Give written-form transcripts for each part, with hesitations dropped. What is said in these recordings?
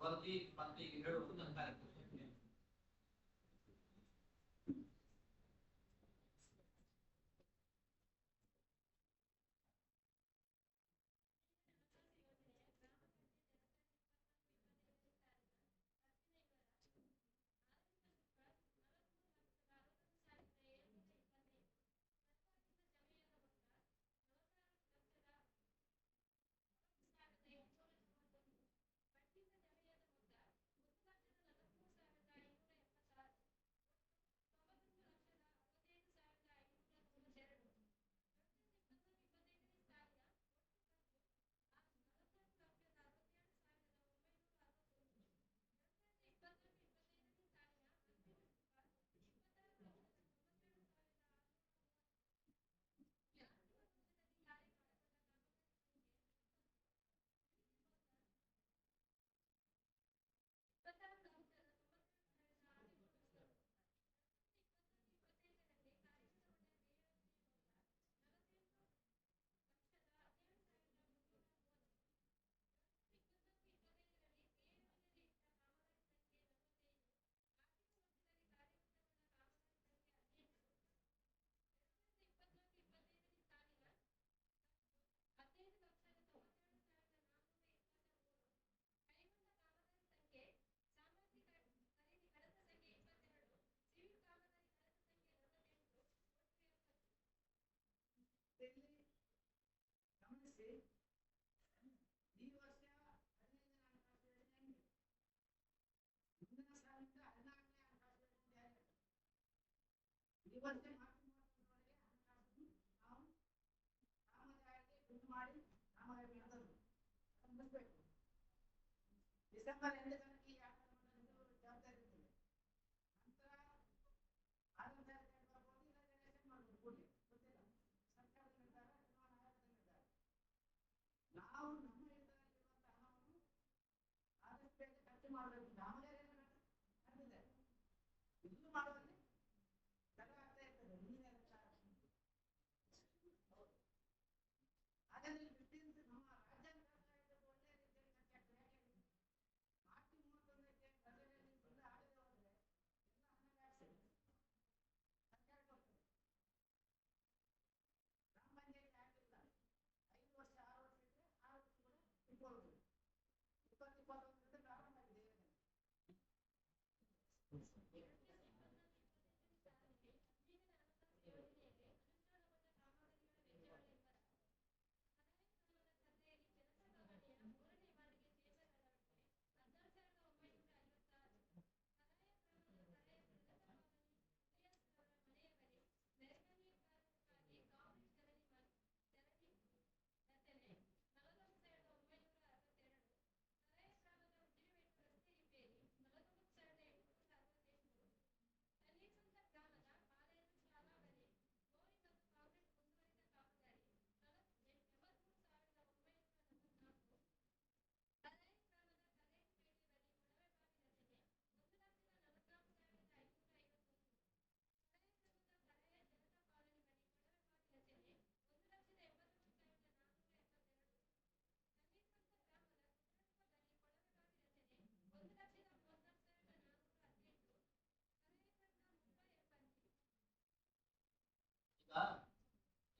ವರದಿ ಮತ್ತೆ ಹೇಳುವುದು ನನ್ನ ಕಾರ್ಯಕ್ರಮ. ಗಮನಿಸಿ, ಈ ವರ್ಷ 15ನೇ ಹಣಕಾಸು ಯೋಜನೆ ಮುಂದಿನ ಸಾಲಿನಿಂದ 14ನೇ ಹಣಕಾಸು ಯೋಜನೆ ಜಾರಿ. ಈ ವರ್ಷ ಮಾರ್ಚ್ 31ರವರೆಗೆ ಹಣಕಾಸು ನಾವು ಕಾಮಗಾರಿಗೆ ದುಡ್ಡು ಮಾಡಿ ಕಾಮಗಾರಿ ನಡೆದದ್ದು ಅದನ್ನು ಮುಗಿಸ್ಬೇಕು. ಡಿಸೆಂಬರ್ 2 ತನಕ ಈ ಆಡಳಿತ ಜವಾಬ್ದಾರಿ ಇರ್ತದೆ. ನಂತರ ಆಡಳಿತ ಬರ್ಬೋದು, ಇಲ್ಲ ಜನರೇಷನ್ ಮಾಡ್ಬೋದು, ಕೊಡ್ಲಿ ಗೊತ್ತಿಲ್ಲ. ಸರ್ಕಾರದ ನಿರ್ಧಾರ, ಚುನಾವಣಾ ಆಯೋಗದ ನಿರ್ಧಾರ. ನಾವು ನಮ್ಮ ಹಿಡಿತದಲ್ಲಿರುವಂತಹ ಹಣವನ್ನು ಆದಷ್ಟು ಬೇಗ ಖರ್ಚು ಮಾಡಬೇಕು. ಕಾಮಗಾರಿ ನಡೆದಿದೆ, ಇದು ಮಾಡುವಲ್ಲಿ ತಡೆ ಆಗ್ತಾ ಇರ್ತದೆ. ನೀರಿನ ಹಾಗಾದ್ರೆ 15 ನಮ್ಮ ರಾಜ್ಯಾಂಗ ಒಳ್ಳೆಯ ರೀತಿಯಲ್ಲಿ ಖರ್ಚು ಆಗ್ತದೆ. ಮಾರ್ಚ್ 31ಕ್ಕೆ ಬಜೆಟಲ್ಲಿ ಬಿಲ್ ಆಗದೆ ಹೋದ್ರೆ ಎಲ್ಲ ಹಣಕಾಸು ಸರ್ಕಾರ ಕೊಡ್ತದೆ. ಗ್ರಾಮ ಪಂಚಾಯತ್ ಆಗಿಲ್ಲ, 5 ವರ್ಷ 6 ವರ್ಷ ಇದ್ರೆ 6 ವರ್ಷ ಕೂಡ ಇಟ್ಕೊಳ್ಬೋದು. 2021ರಿಂದ ಪ್ರಾರಂಭ ಆಗಿದೆ ಯೋಜನೆ.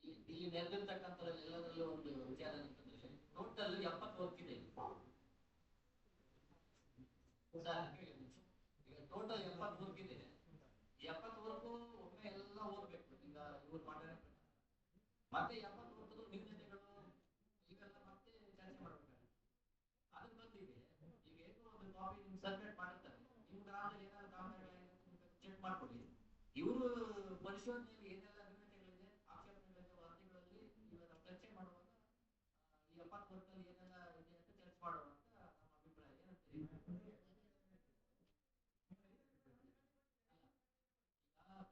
ಇಲ್ಲಿ ನೆರೆದಿರ್ತಕ್ಕಂಥದ್ರಲ್ಲಿ ಎಲ್ಲದರಲ್ಲೂ ಒಂದು ವಿಚಾರ ಅಂತಂದ್ರೆ ಟೋಟಲ್ 70 ವರ್ಕ್ ಇದೆ. ಈಗ ಟೋಟಲ್ 70 ವರ್ಕ್ ಇದೆ. 70 ವರ್ಕು ಒಮ್ಮೆ ಎಲ್ಲ ಓದ್ಬೇಕು. ಈಗ ಇವ್ರು ಮಾಡಿದ್ರೆ ಮತ್ತೆ 70 ವರ್ಕದ ನ್ಯೂನತೆಗಳು ಇವೆಲ್ಲ ಮತ್ತೆ ಚರ್ಚೆ ಮಾಡ್ಬೇಕಾಗುತ್ತೆ. ಅದ್ರ ಬದಲಿಗೆ ಈಗ ಏನು ಒಂದು ಕಾಪಿ ನಿಮ್ಗೆ ಸರ್ಕ್ಯುಲೇಟ್ ಮಾಡಿರ್ತಾರೆ, ನಿಮ್ಮ ಗ್ರಾಮದಲ್ಲಿ ಏನಾದ್ರು ಕಾಮಗಾರಿಗಳು ಚೆಕ್ ಮಾಡ್ಕೊಳ್ಳಿ. ಇವರು ಪರಿಶೋಧನೆಯಲ್ಲಿ ಏನೆಲ್ಲ ನ್ಯೂನತೆಗಳಿದೆ, ಆಕ್ಷೇಪಣೆಗಳಿದೆ, ವರದಿಗಳಲ್ಲಿ ಇವೆಲ್ಲ ಚರ್ಚೆ ಮಾಡುವಾಗ ಈ 70 ವರ್ಷದಲ್ಲಿ ಏನೆಲ್ಲ ಇದೆ ಅಂತ ಚರ್ಚೆ ಮಾಡುವ ಅಂತ ನಮ್ಮ ಅಭಿಪ್ರಾಯ. ಏನಂತೀರಿ?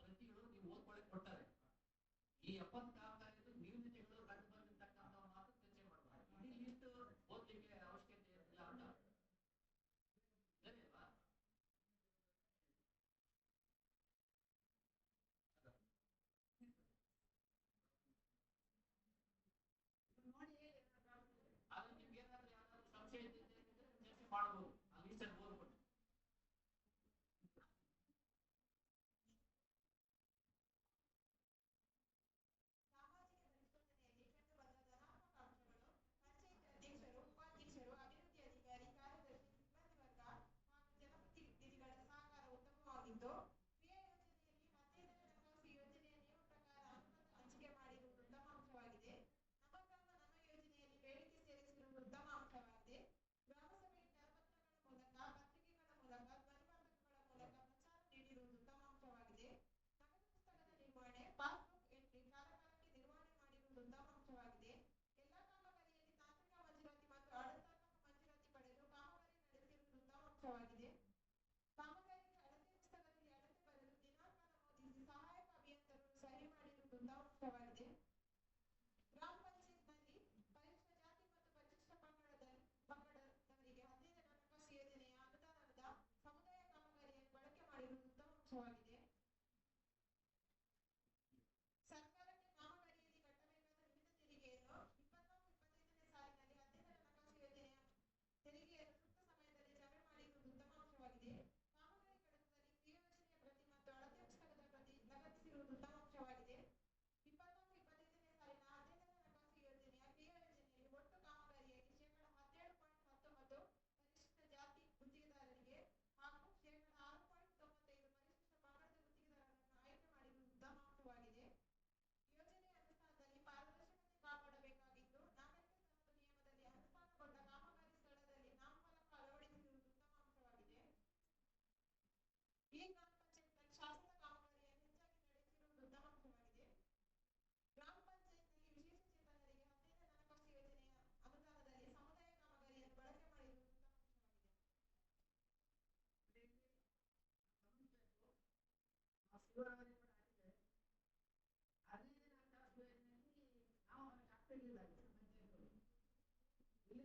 ಪ್ರತಿಗಳು ನೀವು ಓದ್ಕೊಳ್ಳಿ ಕೊಡ್ತಾರೆ. ಈ 70 ಕಾಮಗಾರಿಗಳು ನ್ಯೂನತೆಗಳು ಕಂಡು ಬಂದಿರ್ತಕ್ಕಂಥ ಮಾತ್ರ ಚರ್ಚೆ ಮಾಡಬಾರ್ದು. ಇಡೀ ಲಿಸ್ಟ್ ಓದ್ಲಿಕ್ಕೆ ಅವಶ್ಯಕತೆ ಇಲ್ಲ ಅಂತ ಸರಿಯಲ್ವಾ? ನೋಡಿ ಆದ್ರೆ ನಿಮ್ಗೆ ಏನಾದ್ರೂ ಯಾವ್ದಾದ್ರು ಸಂಶಯ ಇದೆ ಚರ್ಚೆ ಮಾಡಬಹುದು. ಆ ಲಿಸ್ಟ್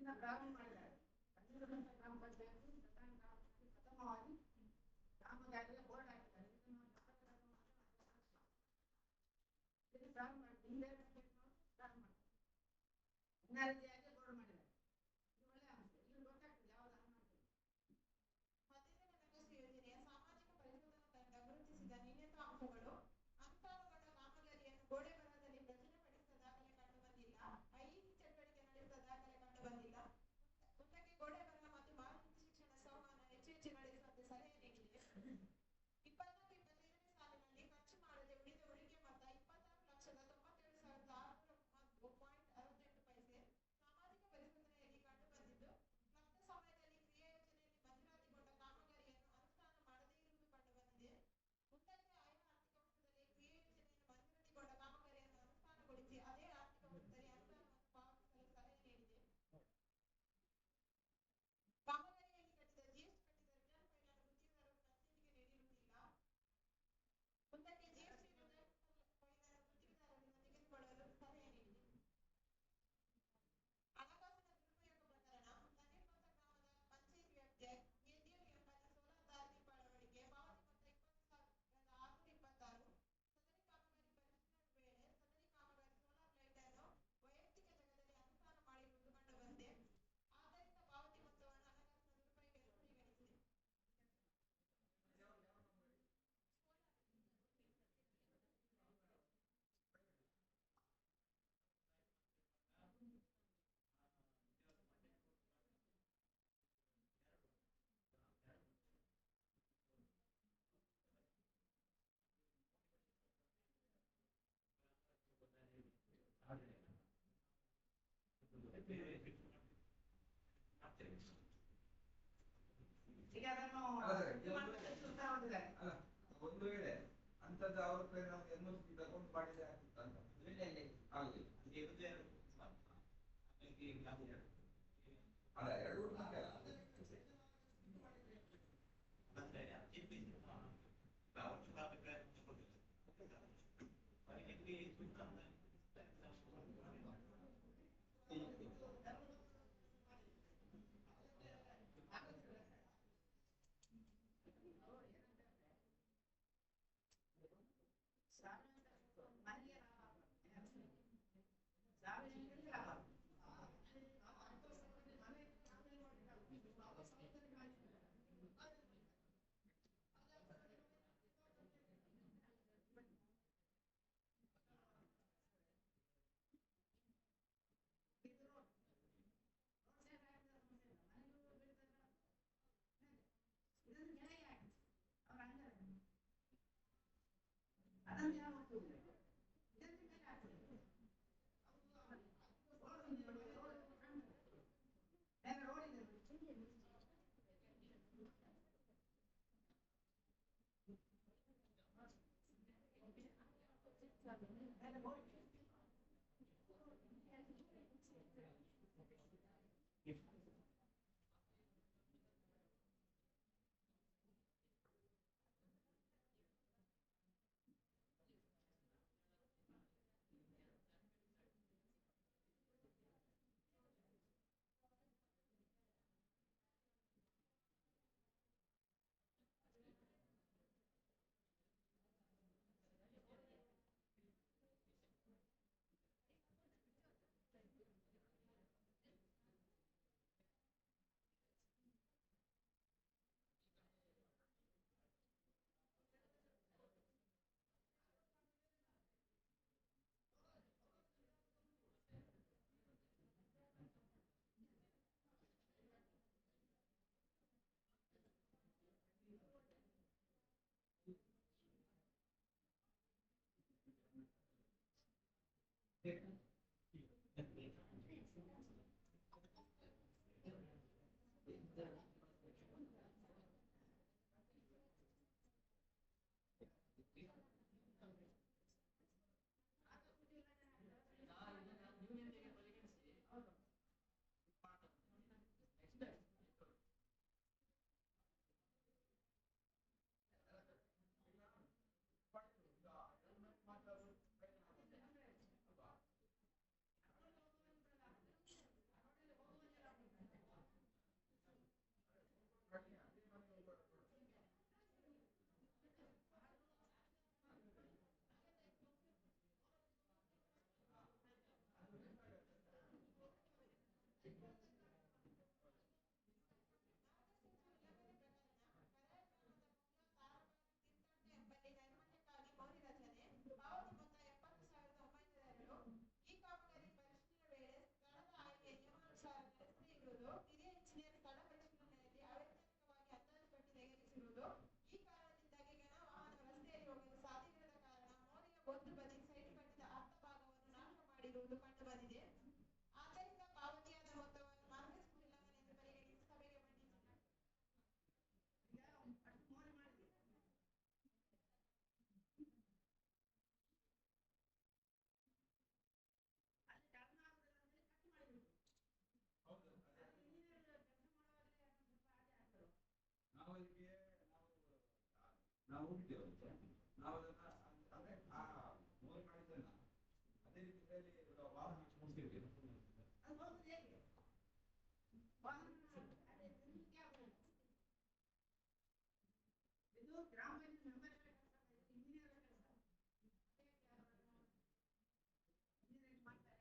ಇದನ್ನ ಪ್ರಾರಂಭ ಮಾಡಿದ್ದಾರೆ. ಪಂಚಮಂತ ಗ್ರಾಮ ಪಂಚಾಯತ್ ಪ್ರಥಮವಾಗಿ ಕಾಮಗಾರಿಯ ಬೋರ್ಡ್ ಹಾಕಿದ್ದಾರೆ. ಇದನ್ನು ಪ್ರಾರಂಭ ಮಾಡಿ ಹಿಂದೆ ಪ್ರಾರಂಭ ಮಾಡಿ ಇನ್ನ ರೀತಿಯಾಗಿ ಬೋರ್ಡ್ ಮಾಡಿದ್ದಾರೆ. ಇದು ಒಳ್ಳೆ ಅಂಶ. ಇಲ್ಲಿ ಗೊತ್ತಾಗ್ತದೆ ಯಾವ್ದು ಹಣ ಮಾಡ್ತದೆ. ಯೋಜನೆಯ ಸಾಮಾಜಿಕ ಪರಿಶೋಧನಾ ತಂಡ ಗುರುತಿಸಿದ ನ್ಯೂನತಾ ಅಂಶಗಳು ಅನುಷ್ಠಾನಗೊಂಡ ಕಾಮಗಾರಿಯನ್ನು ಗೋಡೆ ಬರಹದಲ್ಲಿ ಪ್ರಚುರಪಡಿಸಿದ ದಾಖಲೆ ಕಂಡುಬಂದಿಲ್ಲ. ಐಇಸಿ ಚಟುವಟಿಕೆ ನಡೆಸಿದ ದಾಖಲೆ ಕಂಡುಬಂದಿಲ್ಲ. ಮುಂದಕ್ಕೆ ಗೋಡೆ ಬರಹ ಮತ್ತು ಮಾಹಿತಿ ಶಿಕ್ಷಣ ಸಂವಹನ ಹೆಚ್ಚು ನಡೆಸುವಂತೆ ಸಲಹೆ ನೀಡಿದೆ. 24-25ನೇ ಸಾಲಿನಲ್ಲಿ ಖರ್ಚು ಮಾಡದೆ ಉಳಿದ ಉಳಿಕೆ ಮೊತ್ತ 26,97,601.68 ಸಾಮಾಜಿಕ ಪರಿಶೋಧನೆಯಲ್ಲಿ ಕಂಡುಬಂದಿದ್ದು, ಕ್ಲಬ್ನ ಸಮಯದಲ್ಲಿ ಕ್ರಿಯಾ ಯೋಜನೆಯಲ್ಲಿ ಮಂಜೂರಾತಿಗೊಂಡ ಕಾಮಗಾರಿಯನ್ನು ಅನುಷ್ಠಾನ ಮಾಡದೇ ಇರುವುದು ಕಂಡುಬಂದಿದೆ. ಮುಂದಕ್ಕೆ ಆಯಾ ಆರ್ಥಿಕ ವರ್ಷದಲ್ಲಿ ಕ್ರಿಯಾ ಯೋಜನೆಯನ್ನು ಮಂಜೂರಾತಿಗೊಂಡ ಕಾಮಗಾರಿಯನ್ನು ಅನುಷ್ಠಾನಗೊಳಿಸಿ ಅದೇ ಆರ್ಥಿಕ ವರ್ಷದಲ್ಲಿ ಅನುದಾನವನ್ನು ಪಾವತಿಸಲು ಸಲಹೆ ನೀಡಿದೆ. ಕಾಮಗಾರಿಯಲ್ಲಿ ಕಟ್ಟಿದ ಜಿಎಸ್ಟಿ ಕಟ್ಟಿದ ರಿಟರ್ನ್ ಫೈಲ್ ಅನ್ನು ಗುತ್ತಿಗೆದಾರರು ಕಂಚಿನಿಗೆ ನೀಡಿರುವುದಿಲ್ಲ. ಮುಂದಕ್ಕೆ ಜಿಎಸ್ಟಿ ರಿಟರ್ನ್ ಫೈಲ್ ಅನ್ನು ಗುತ್ತಿಗೆದಾರರಿಂದ ತೆಗೆದುಕೊಳ್ಳಲು ಸಲಹೆ ನೀಡಿದೆ. ಹಣಕಾಸಿನ ದುರುಪಯೋಗ ಪ್ರಕರಣ ತಣ್ಣೀರ್ಪಂತ ಗ್ರಾಮದ ಪಂಚಾಯತ್ ವ್ಯಾಪ್ತಿಯ ಎಡಿಎಲ್ ಎಂಬಲ್ಲಿ ಸೋಲಾರ್ ದಾರಿ ದೀಪ ಅಳವಡಿಕೆ ಪಾವತಿ ಮೊತ್ತ 20,626. ಸದರಿ ಕಾಮಗಾರಿ ಪರಿಶೀಲನೆ ವೇಳೆ ಸದರಿ ಕಾಮಗಾರಿ ಸೋಲಾರ್ ಲೈಟ್ ಅನ್ನು ವೈಯಕ್ತಿಕ ಜಾಗದಲ್ಲಿ ಅನುಷ್ಠಾನ ಮಾಡಿರುವುದು ಕಂಡುಬಂದಿದೆ. ಆದ್ದರಿಂದ ಪಾವತಿ ಮೊತ್ತವನ್ನು ಹಣಕಾಸಿನ ದುರುಪಯೋಗ ಎಂದು ಪರಿಗಣಿಸಿದೆ. ಈಗ ಅದನ್ನು ಇದು ಮಾಡ್ಲಿಕ್ಕೆ ಸುತ್ತಾ ಹೊರಟಿದ್ದಾರೆ. ಅಲ್ಲ ಒಂದು ವೇಳೆ ಅಂತದ್ದು ಅವ್ರ ಕಡೆ ನಾವು ಎನ್ಒಸಿ ತಗೊಂಡು ಮಾಡಿದ್ರೆ ಆಗ್ತಿತ್ತು ಅಂತ ಆಗಲಿ. ಅಲ್ಲ ಎರಡು ಹಾಗೆ ಅಲ್ಲ. ಮನೆಗೆ ಸಾರ್ವಜನಿಕರಿಗೆ ಲಾಭ. ಇದನ್ನು ಕೆಳಗೆ ಹಾಕಿ ಅವ್ರ ಅಂಗಡಿ ಅದನ್ನು ಯಾವ ಇದನ್ನು ಮೇಲೆ ಹಾಕ್ತದೆ. ಮೇಲೆ ರೋಡ್ ಇದೆ. ಮೇಲೆ ರೋಡ್ ಇದೆ. ಇರುವುದು ಕಂಡು ಬಂದಿದೆ. ಆದ್ದರಿಂದ ಪಾವತಿಯಾದ ಮೊತ್ತವನ್ನು ಮಾರ್ಗಸೂಚಿ ಉಲ್ಲಂಘನೆ ಎಂದು ಪರಿಗಣಿಸಿ ಸಭೆಗೆ ಮಂಡಿಸಲಾಗಿದೆ. ಹೌದು, ನಾವು ಇದಕ್ಕೆ ನಾವು ಹೋಗಿದ್ದೇವೆ. ನಾವು ಅದನ್ನ ಅಂದ್ರೆ ಆ ಮೋಸ ಮಾಡಿದ್ದನ್ನ ಅದೇ ರೀತಿಯಲ್ಲಿ ವಾಹನ ಮುಗಿಸಿದ್ದೇವೆ. ಅದು ಹೋಗುದು ಹೇಗೆ? ವಾಹನ ಅದೇ ತಿನ್ಲಿಕ್ಕೆ ಆಗುದಿಲ್ಲ. ಇದು ಗ್ರಾಮ ಪಂಚಾಯತ್ ಮೆಂಬರ್ ಕೆಲಸ, ಇಂಜಿನಿಯರ್ ಕೆಲಸ. ಇಂಜಿನಿಯರಿಂಗ್ ಮಾಡ್ತಾರೆ.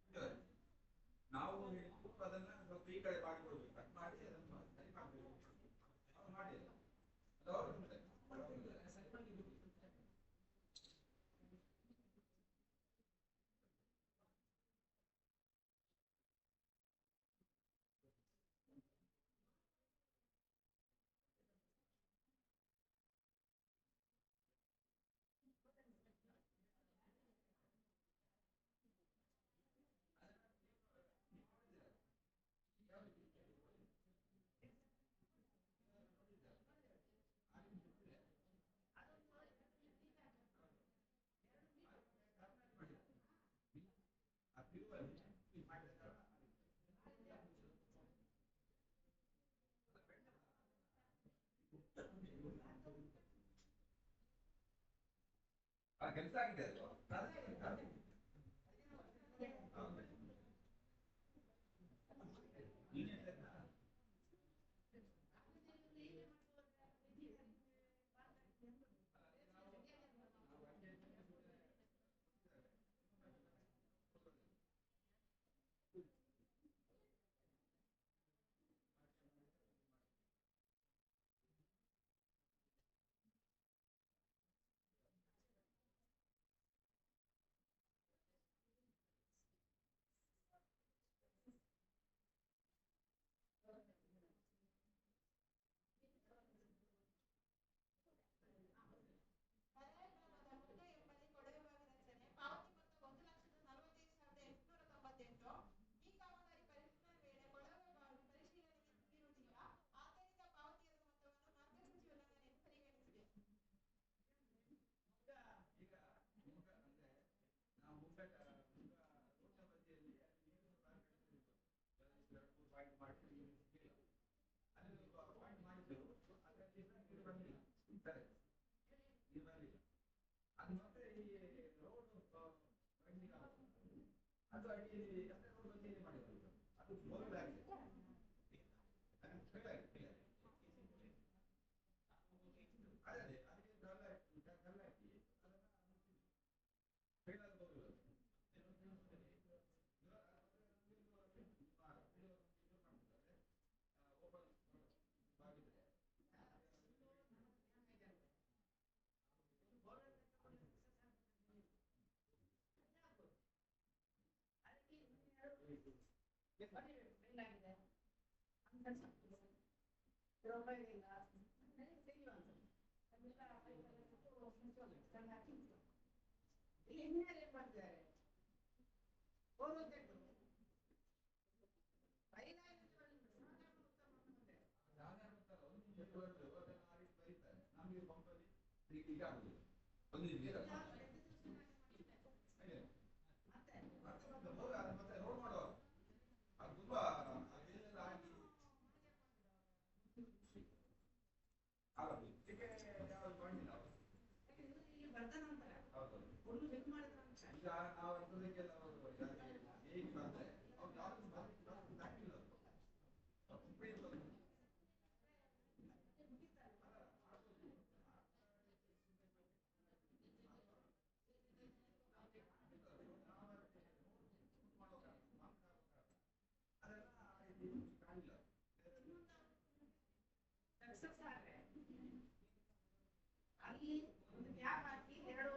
ಅಲ್ಲ ನಾವು ಹೇಳಿದ್ದು ಅದನ್ನ ಸ್ವಲ್ಪ ಈ ಕಡೆ ಮಾಡಿಕೊಡ್ಬೇಕು, ಕಟ್ ಮಾಡಿ ಅದನ್ನು ಸರಿ ಮಾಡಬೇಕು. ಅವ್ರು ಮಾಡಿಲ್ಲ, ಅದು ಅವ್ರ ಮುಂದೆ. ಕೆಲಸ ಆಗಿದೆ ಅಲ್ವಾ? ಕರಾಯ ಗ್ರಾಮದ ಮುಗ್ಗ ಎಂಬಲ್ಲಿ ಕೊಳವೆ ಭಾಗ ರಚನೆ ಪಾವತಿ ಮೊತ್ತ 1,45,898. ಈ ಕಾಮಗಾರಿ ಪರಿಶೀಲನೆ ವೇಳೆ ಕೊಳವೆ ಬಾವಿ ಪರಿಶೀಲನೆಗೆ ನೀಡಿರುವುದಿಲ್ಲ. ಆದ್ದರಿಂದ ಪಾವತಿಯಾದ ಮೊತ್ತವನ್ನು ಮಾರ್ಗಸೂಚಿ ಉಲ್ಲಂಘನೆ ಎಂದು ಪರಿಗಣಿಸಿದೆ. ಈಗ ಮುಗ ಅಂದ್ರೆ ನಾವು ಮುಗ ರೋಡ್ನ ಬದಿಯಲ್ಲಿ ನೀರು ಪಾಯಿಂಟ್ ಮಾಡಿ ಅಲ್ಲಿ ಪಾಯಿಂಟ್ ಮಾಡಿದ್ದೆವು. ಅದರಲ್ಲಿ ನೀರು ಬಂದಿಲ್ಲ, ಸರಿ ನೀರು ಬರಲಿಲ್ಲ. ಅದು ಮತ್ತೆ ಈ ರೋಡ್ ಬಂದಿಲ್ಲ, ಅದು ಅಡಿಯಲ್ಲಿ ಅಂದ್ರೆ ರೋಡ್ ಬದಿಯಲ್ಲಿ ಮಾಡಿದ್ರು. ಅದು ಮೊದಲು ಆಗಿದೆ, ಅದು ಫೇಲ್ ಆಗಿದೆ. ಅದೇ ಅದಕ್ಕೆ ಕಲ್ಲ ಹಾಕಿ ಅದನ್ನ ಫೇಲ್ ಆಗಬಹುದು. ಇಂಜಿನಿಯರ್ ಏನ್ ಮಾಡ್ತಾರೆ? ಬೋರ್ವೆಲ್ ತೆಗೆದು ನಮಗೆ ಪಂಪಲ್ಲಿ ಈಗ ಆಗುದಿಲ್ಲ, ಒಂದು ನೀರು ಮತ್ತೆ ರೋಡ್ ಮಾಡುವ ಅದು ತುಂಬಾ ಅದೆಲ್ಲ ಆಗಿ ಅಲ್ಲ ಇದಕ್ಕೆ ಯಾವ್ದು ಮಾಡಿಲ್ಲ ಅವರು. ಇಲ್ಲಿ ಬರ್ದ ನಂತರ ಹೌದು, ಫುಲ್ ಚೆಕ್ ಮಾಡಿದ ನಂತರ ಈಗ ನಾವು ಅದಕ್ಕೆಲ್ಲ ಹೇಗೆ ಬಂದ್ರೆ ಅವ್ರು ಯಾವ್ದು ಹಾಕಿಲ್ಲ ಸಕ್ಸಸ್ ಆದ್ರೆ ಅಲ್ಲಿ ಒಂದು ಗ್ಯಾಪ್ ಹಾಕಿ ಎರಡು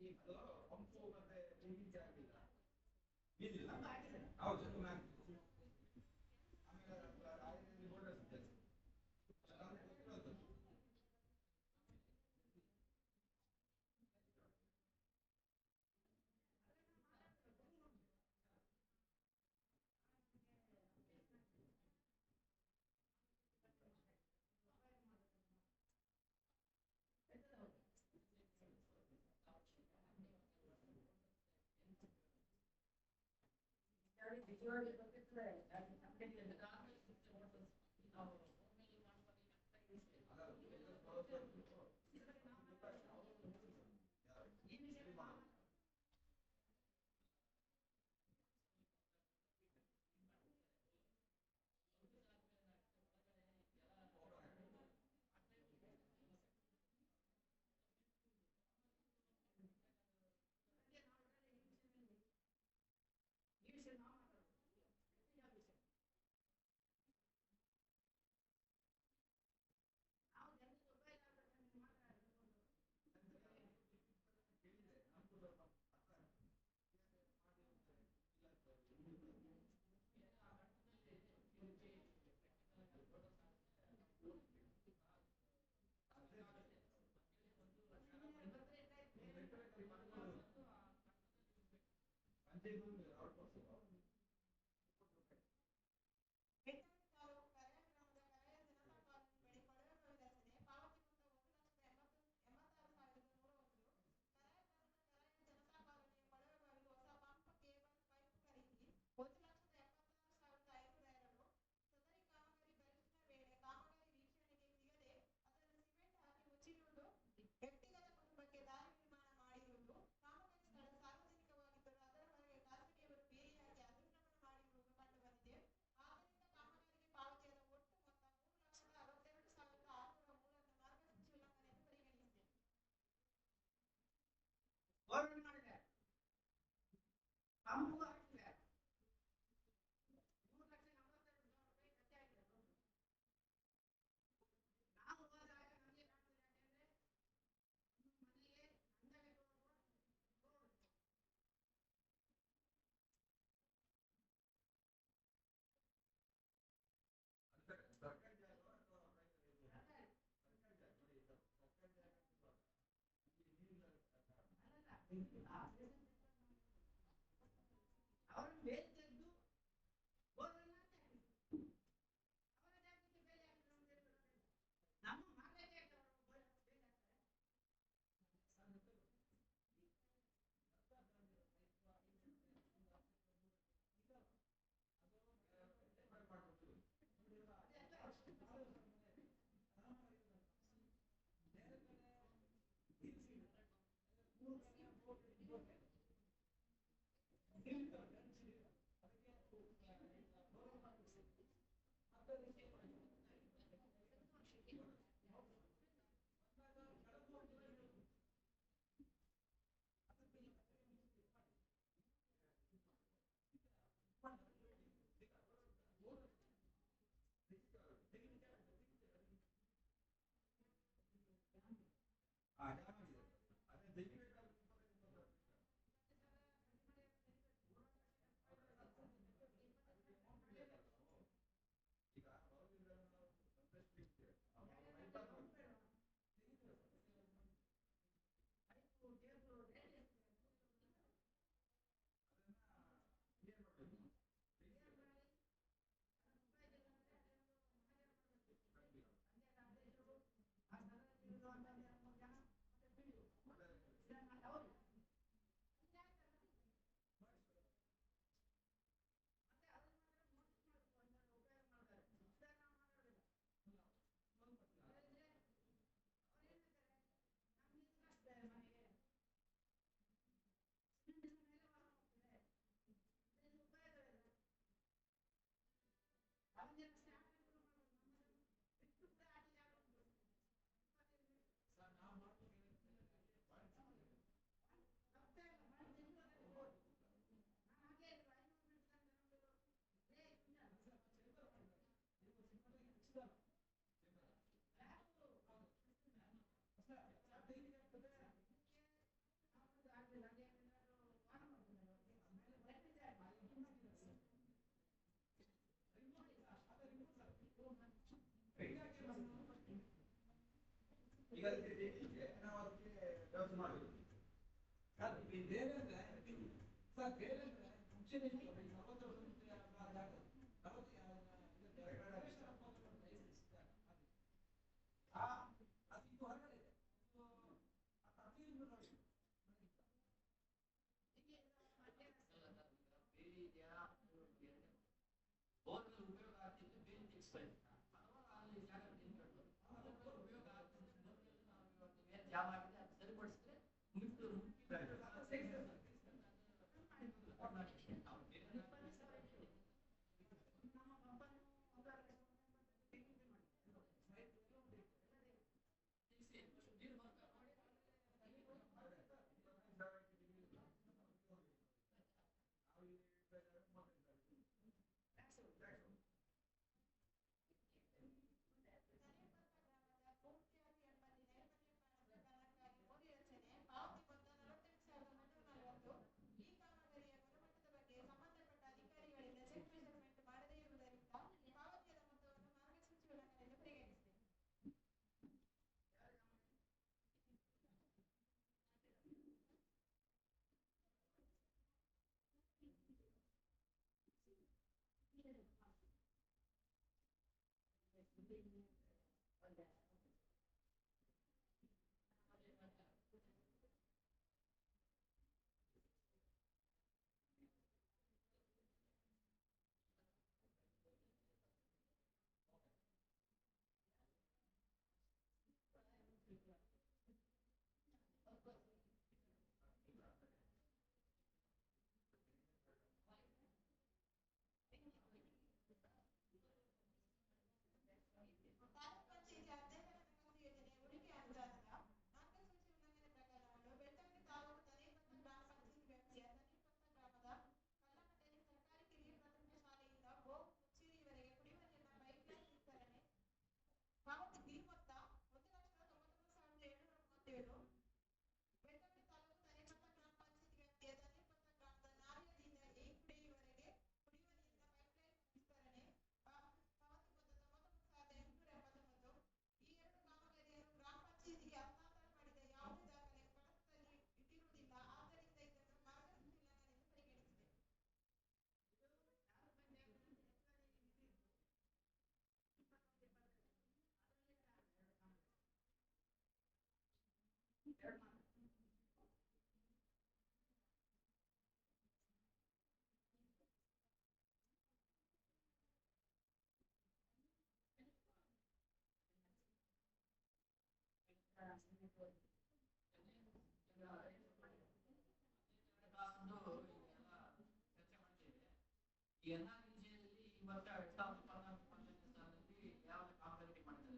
ಅದು ಪಂಪು ಮತ್ತೆ ನೀರಿಗೆ ಆಗಿಲ್ಲ ಬೀಳಿಲ್ಲ ಹೌದು ಆಮೇಲೆ ರಾಯದಲ್ಲಿ ಬೋರ್ಡರ್ಸ್ ಇದೆ ನಮಗೆ ಗೊತ್ತಿರೋದು ಬಿಜುವಾಗಿ ಗೊತ್ತಿರ್ತದೆ ಬೆಳ್ತಂಗಡಿ ತಾಲೂಕು ಕರಯ ಗ್ರಾಮದ ಕರಯ ಜನತಾ ಕಾಲೋನಿ ಬಳಿ ಕೊಳವೆ ಬಾವಿ ರಚನೆ ಪಾವತಿ ಮೊತ್ತ 1,86,101 ಕರಯ ಗ್ರಾಮದ ಕರಯ ಜನತಾ ಕಾಲೋನಿಯ ಕೊಳವೆ ಬಾವಿಗೆ ಹೊಸ ಪಂಪ್ ಕೇಬಲ್ ಪೈಪ್ ಖರೀದಿ 1,76,502 ಸದರಿ ಕಾಮಗಾರಿ ಪರಿಶೀಲನೆ ವೇಳೆ ಕಾಮಗಾರಿ ವೀಕ್ಷಣೆಗೆ ಸಿಗದೆ ಅದನ್ನು ಸಿಮೆಂಟ್ ಹಾಕಿ ಮುಚ್ಚಿರುವುದು ವ್ಯಕ್ತಿಗತ ಕುಟುಂಬಕ್ಕೆ ದಾರಿ ನಿರ್ಮಾಣ ಮಾಡಿರುವುದು ಕಾಮಗಾರಿ ಸ್ಥಳ ಸಾರ್ವಜನಿಕವಾಗಿದ್ದರೂ ಅದರ ಹೊರಗೆ ಖಾಸಗಿಯವರು ಬೇಲಿ ಹಾಕಿ ಅತಿಕ್ರಮಣ ಮಾಡಿರುವುದು ಕಂಡುಬಂದಿದೆ. ಆದ್ದರಿಂದ ಕಾಮಗಾರಿಗೆ ಪಾವತಿಯಾದ ಒಟ್ಟು ಮೊತ್ತ 3,62,603 ಮಾರ್ಗಸೂಚಿ ಉಲ್ಲಂಘನೆ ಎಂದು ಪರಿಗಣಿಸಿದೆ. ಬೋರ್ವೆಲ್ ಮಾಡಿದ್ದಾರೆ ಪಂಪು ಹಾಕಿದ್ದಾರೆ 3,42,000 ರೂಪಾಯಿ ಖರ್ಚಾಗಿದೆ ನಾವು ಹೋದಾಗ ನಮಗೆ ಕಾಣ್ತದೆ ಯಾಕೆಂದ್ರೆ ಮನೆಗೆ ಅಂದವೇ ರೋಡ್ ಸರ್ಕಾರಿ ಜಾಗ ಅಥವಾ ಸರ್ಕಾರಿ ಜಾಗ ನೋಡಿ ಸರ್ಕಾರಿ ಜಾಗ ಅವರನ್ನು ಬೇರೆ ತೆಗೆದು ಬೋರ್ವೆಲ್ ಹಾಕಿದ್ರು ಅವರ ಜಾಗಕ್ಕೆ ಬೇರೆ ಹಾಕಿದ್ರು ನಮ್ಮ ಮನೆಗೆ ಅವರು ಬೇರೆ ಹಾಕ್ತಾರೆ ಈಗ ಅದಕ್ಕೆ ನಾವು ಅದಕ್ಕೆ ವ್ಯವಸ್ಥೆ ಮಾಡಬೇಕು. ಬೇರೆ ಅಂದ್ರೆ ಸರ್ ಬೇರೆ ಅಂದ್ರೆ ಮುಂಚೆನೆ ಬೋರ್ವೆಲ್ ಉಪಯೋಗ ಆಗ್ತಿದ್ದು ಬೇರೆ ತೆಗಿಸ್ಬೇಕು ಅಥವಾ ಅಲ್ಲಿ ಜಾಗ ತಿನ್ಕೊಂಡು ಬೋರ್ವೆಲ್ ಉಪಯೋಗ ಆಗ್ತಿದ್ದು ಬೋರ್ವೆಲ್ ನಾವು ಜಾಮ್ ಆಗಿದೆ ಅದು ಸರಿಪಡಿಸಿದ್ರೆ ಮುಟ್ಟು ಎಲ್ಲ ವಿಷಯದಲ್ಲಿ ಈ ವರ್ಷ 2014-15 ಸಾಲಿನಲ್ಲಿ ಯಾವ ಕಾಮಗಾರಿ ಮಾಡಿದ್ದಾರೆ ಅದರದ್ದು ಒಂದು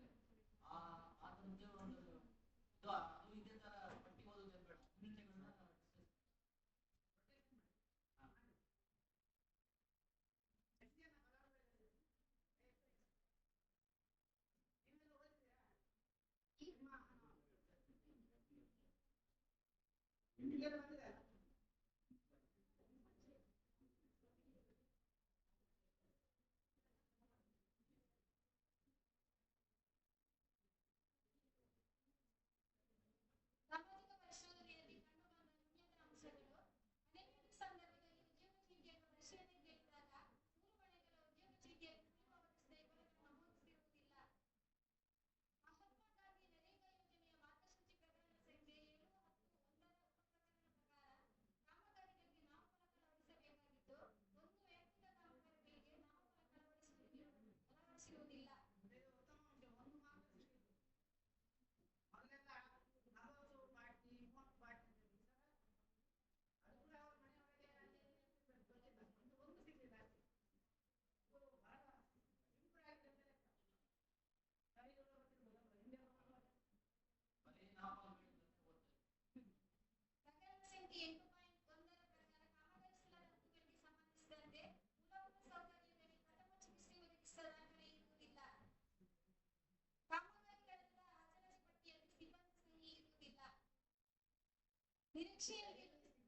ಅದು ಇದೇ ತರ ಪಟ್ಟಿ ಓದೋದು ಬೇಡ ನ್ಯೂನತೆಗಳನ್ನ ಸಾಮಾಜಿಕ ಪರಿಶೋಧನೆಯಲ್ಲಿ ಕಂಡುಬಂದ ನ್ಯೂನತೆ ಅಂಶಗಳು ಅನೇಕ ಸಂದರ್ಭದಲ್ಲಿ ಉದ್ಯೋಗ ಚೀಟಿಯನ್ನು ಪರಿಶೀಲನೆಗಿಳಿದಾಗ 3 ಮನೆಗಳ ಉದ್ಯೋಗ ಚೀಟಿಯಲ್ಲಿ ಕೂಲಿ ಪಾವತಿಸಿದ ವಿವರಗಳು ನಮೂದಿಸಿರುವುದಿಲ್ಲ. ಮಹಾತ್ಮ ಗಾಂಧಿ ನರೇಗಾ ಯೋಜನೆಯ ಮಾರ್ಗಸೂಚಿ ಪ್ರಕರಣ ಸಂಖ್ಯೆ 7-10-1 ಉಪಪ್ರಕರಣ ಪ್ರಕಾರ ಕಾಮಗಾರಿಗಳಿಗೆ ನಾಮಫಲಕ ಅಳವಡಿಸಬೇಕಾಗಿದ್ದು, ಒಂದು ವೈಯಕ್ತಿಕ ಕಾಮಗಾರಿಗಳಿಗೆ ನಾಮಫಲಕ ಅಳವಡಿಸಿರುವುದಿಲ್ಲ. ಬರೀ ನಾವು ಪ್ರಕರಣ ಸಂಖ್ಯೆ 8.1 ಪ್ರಕಾರ ಕಾಮಗಾರಿಸಲಾದ ಹಕ್ಕುಗಳಿಗೆ ಸಂಬಂಧಿಸಿದಂತೆ ಮೂಲಭೂತ ಸೌಕರ್ಯದಡಿ ಪ್ರಥಮ ಚಿಕಿತ್ಸೆ ಒದಗಿಸಿದ ದಾಖಲೆ ಇರುವುದಿಲ್ಲ. ಕಾಮಗಾರಿಗಳೆಲ್ಲ ಹಾಜರಾತಿ ಪಟ್ಟಿಯಲ್ಲಿ ಸಿಬ್ಬಂದಿ ಸಹಿ ಇರುವುದಿಲ್ಲ. ನಿರೀಕ್ಷೆಯಲ್ಲಿರುವ ಜಮೆ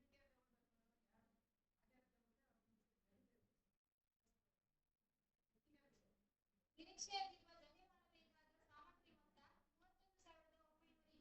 ಮಾಡಬೇಕಾದ ಸಾಮಗ್ರಿ ಮೊತ್ತ 31,975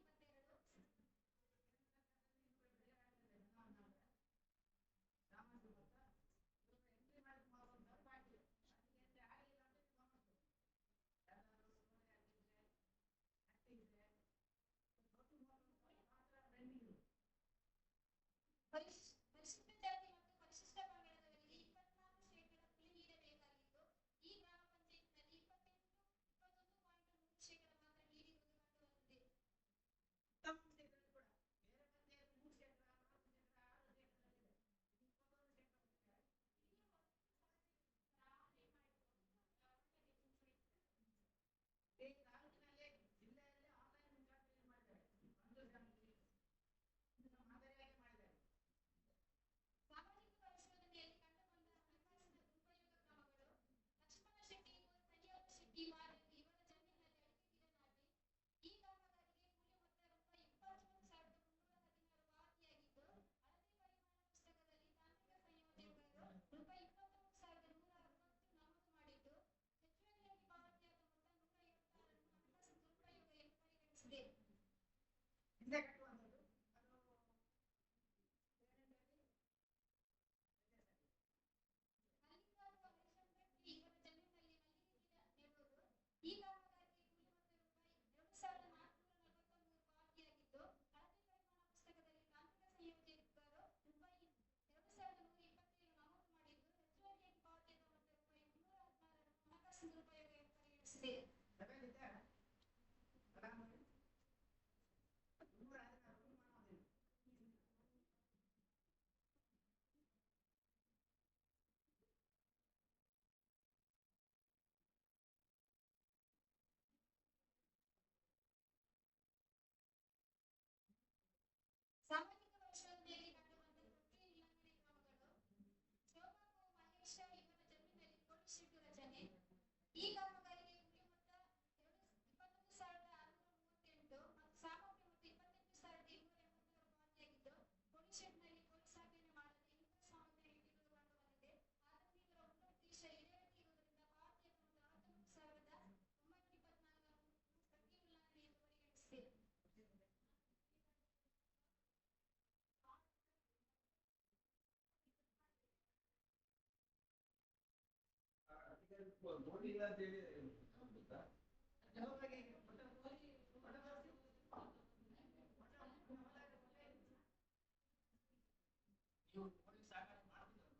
ಪರಿಗಣಿಸಿ. ಸಾಮಾಜಿಕ ವರ್ಷಗಳಲ್ಲಿ ಕಂಡುಬಂದ ಪ್ರಕ್ರಿಯೆ ಉಲ್ಲಂಘನೆ ಕ್ರಮಗಳು. ಶೋಭಾ ಮಹೇಶ ಇವರ ಜಮೀನಿನಲ್ಲಿ ಪೊಲೀಸ್ ಶೆಡ್ ರಚನೆ. ಈ ಕಾಮಗಾರಿಗೆ ಕೂಲಿ ಮೊತ್ತ 21,638 ಮತ್ತು ಸಾಮಗ್ರಿ ಮೊತ್ತ 28,286 ಪಾವತಿಯಾಗಿದ್ದು, ಪೊಲೀಸ್ ಶೆಡ್ನಲ್ಲಿ ಪೊಲೀಸ್ ಆಜ್ಞೆಯನ್ನು ಮಾಡದೆ ಇತರ ಸಾಮಗ್ರಿ ಇಟ್ಟಿರುವುದು ಕಂಡುಬಂದಿದೆ. ಆದಾಗ್ಯೂ ಇದರ ಉದ್ದೇಶ ಈಡೇರದೇ ಇರುವುದರಿಂದ ಪಾವತಿಯ ಮೊತ್ತ 49,924 ಪ್ರಕ್ರಿಯೆ ಉಲ್ಲಂಘನೆ ಎಂದು ಪರಿಗಣಿಸಿದೆ. ನೋಡ್ಲಿಲ್ಲ ಅಂತ ಹೇಳಿ ಗೊತ್ತಾ? ನೀವು ಪೊಲೀಸ್ ಸಾಕಾಣಿಕೆ ಮಾಡ್ತಿದ್ರಲ್ಲ?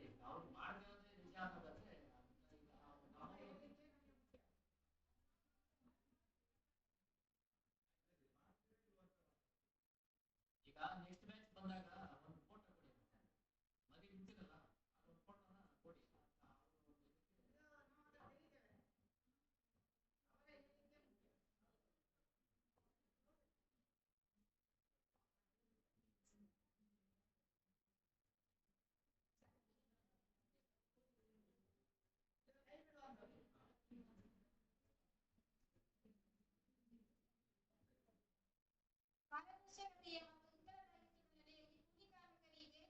ಇಲ್ಲ ಅವ್ರು ಮಾಡ್ತಿರೋದೇ ನಿಜ ಅನ್ನೋದಾದ್ರೆ ಈಗ ನೆಕ್ಸ್ಟ್ ಬ್ಯಾಚ್ ಬಂದಾಗ ಒಂದು ಫೋಟೋ ಕೊಡಿ. ಮದುವೆ ನಿಂತಿರಲ್ಲ ಅದೊಂದು ಫೋಟೋನ ಕೊಡಿ. ಪಾರದರ್ಶಕತೆಯ ಮತ್ತು ಉತ್ತರದಾಯಿತ್ವದ ನೆಲೆಯಲ್ಲಿ ಕೂಲಿ ಕಾರ್ಮಿಕರಿಗೆ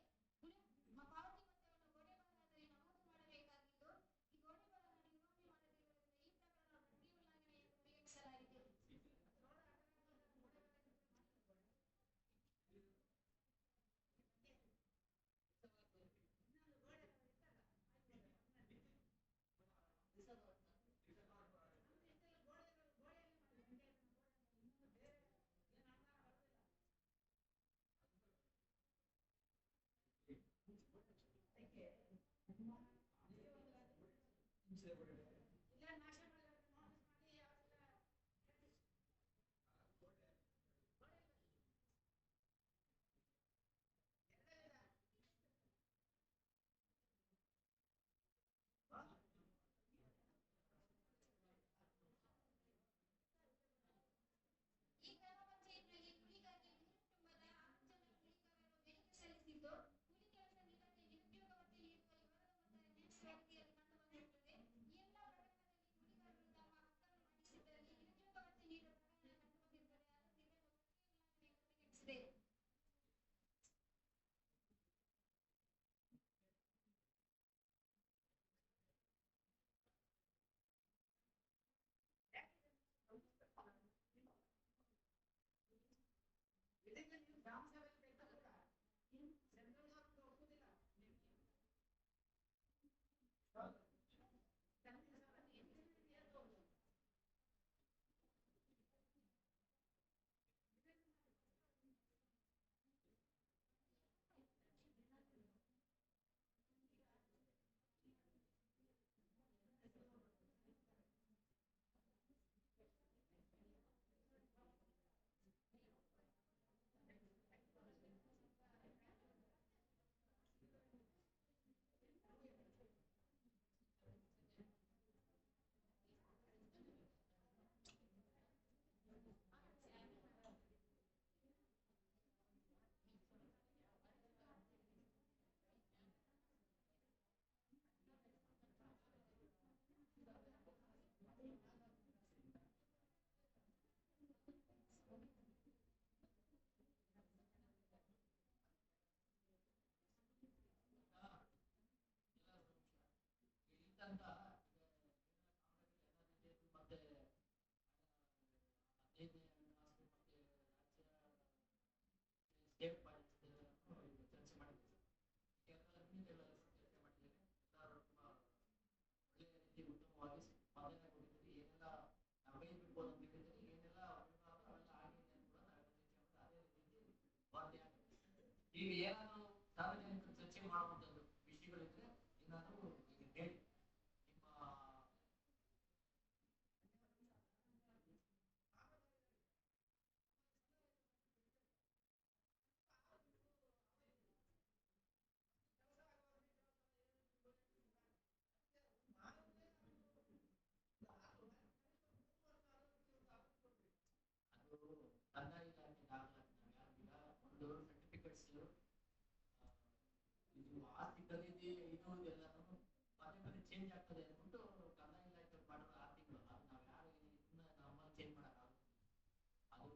ಪಾವತಿ ಮೊತ್ತವನ್ನು ಗೋಡೆ ಬರಹದಲ್ಲಿ ನಮೂದು ಮಾಡಬೇಕಾಗಿದ್ದು, ಈ ಗೋಡೆ ಬರಹ ನಿರ್ವಹಣೆ ಮಾಡದಿರುವುದರಿಂದ ಈ ಪ್ರಕರಣವನ್ನು ಪ್ರಕ್ರಿಯೆ ಉಲ್ಲಂಘನೆ ಎಂದು ಪರಿಗಣಿಸಲಾಗಿದೆ. ಈ ಗ್ರಾಮ ಪಂಚಾಯತ್ನಲ್ಲಿ ಕೂಲಿಗಾಗಿ ನೀರು ತುಂಬದ 6 ಜನ ಕೂಲಿಕಾರರು ಬೇಡಿಕೆ ಸಲ್ಲಿಸಿದ್ದು, ಕೂಲಿ ಕೆಲಸ ನೀಡದೆ ನಿರುದ್ಯೋಗ ಭತ್ಯೆ ನೀಡುವ ವಿವಾದದ ಮೊತ್ತ ನ್ಯಾಸ್ ವ್ಯಾಪ್ತಿಯಲ್ಲಿ ಕಂಡುಬಂದಿರುತ್ತದೆ. ಈ ಎಲ್ಲ ಈಗ ಏನಾದ್ರು ಸಾರ್ವಜನಿಕರು ಚರ್ಚೆ ಮಾಡುವಂಥದ್ದು ವಿಷಯಗಳಿದ್ರೆ ಏನಾದರೂ ಈಗ ಹೇಳಿ ನಿಮ್ಮ ಅದು ಕಂದಾಯ ಇಲಾಖೆ ದಾಖಲಾತಿ ಒಂದು ಸರ್ಟಿಫಿಕೇಟ್ಸ್ ಇದು ಆಸ್ತಿ ಖರೀದಿ ಇದು ಎಲ್ಲಾನು ಪದೇ ಪದೇ ಚೇಂಜ್ ಆಗ್ತದೆ ಅಂದ್ಬಿಟ್ಟು ಕಂದಾಯ ಇಲಾಖೆ ಮಾಡೋ 6 ತಿಂಗಳು ಅದು ನಾವು ಯಾರು ಇದನ್ನ ನಮ್ಮಲ್ಲಿ ಚೇಂಜ್ ಮಾಡೋಕ್ಕಾಗುತ್ತೆ. ಅದು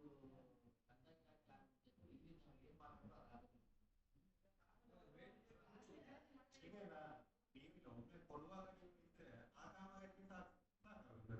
ಕಂದಾಯ ಇಲಾಖೆ ಆಗುತ್ತೆ. ಇಲ್ಲಿ ನಾವು ಏನ್ ಮಾಡಬೇಕು ಅದಾಗುತ್ತೆ. ಈಗ ನೀವು ಒಮ್ಮೆ ಕೊಡುವಾಗ ನೀವು ಇದ್ರೆ ಆ ಕಾಮಗಾರಿಗಿಂತ ಸಾಕಾಗುತ್ತೆ.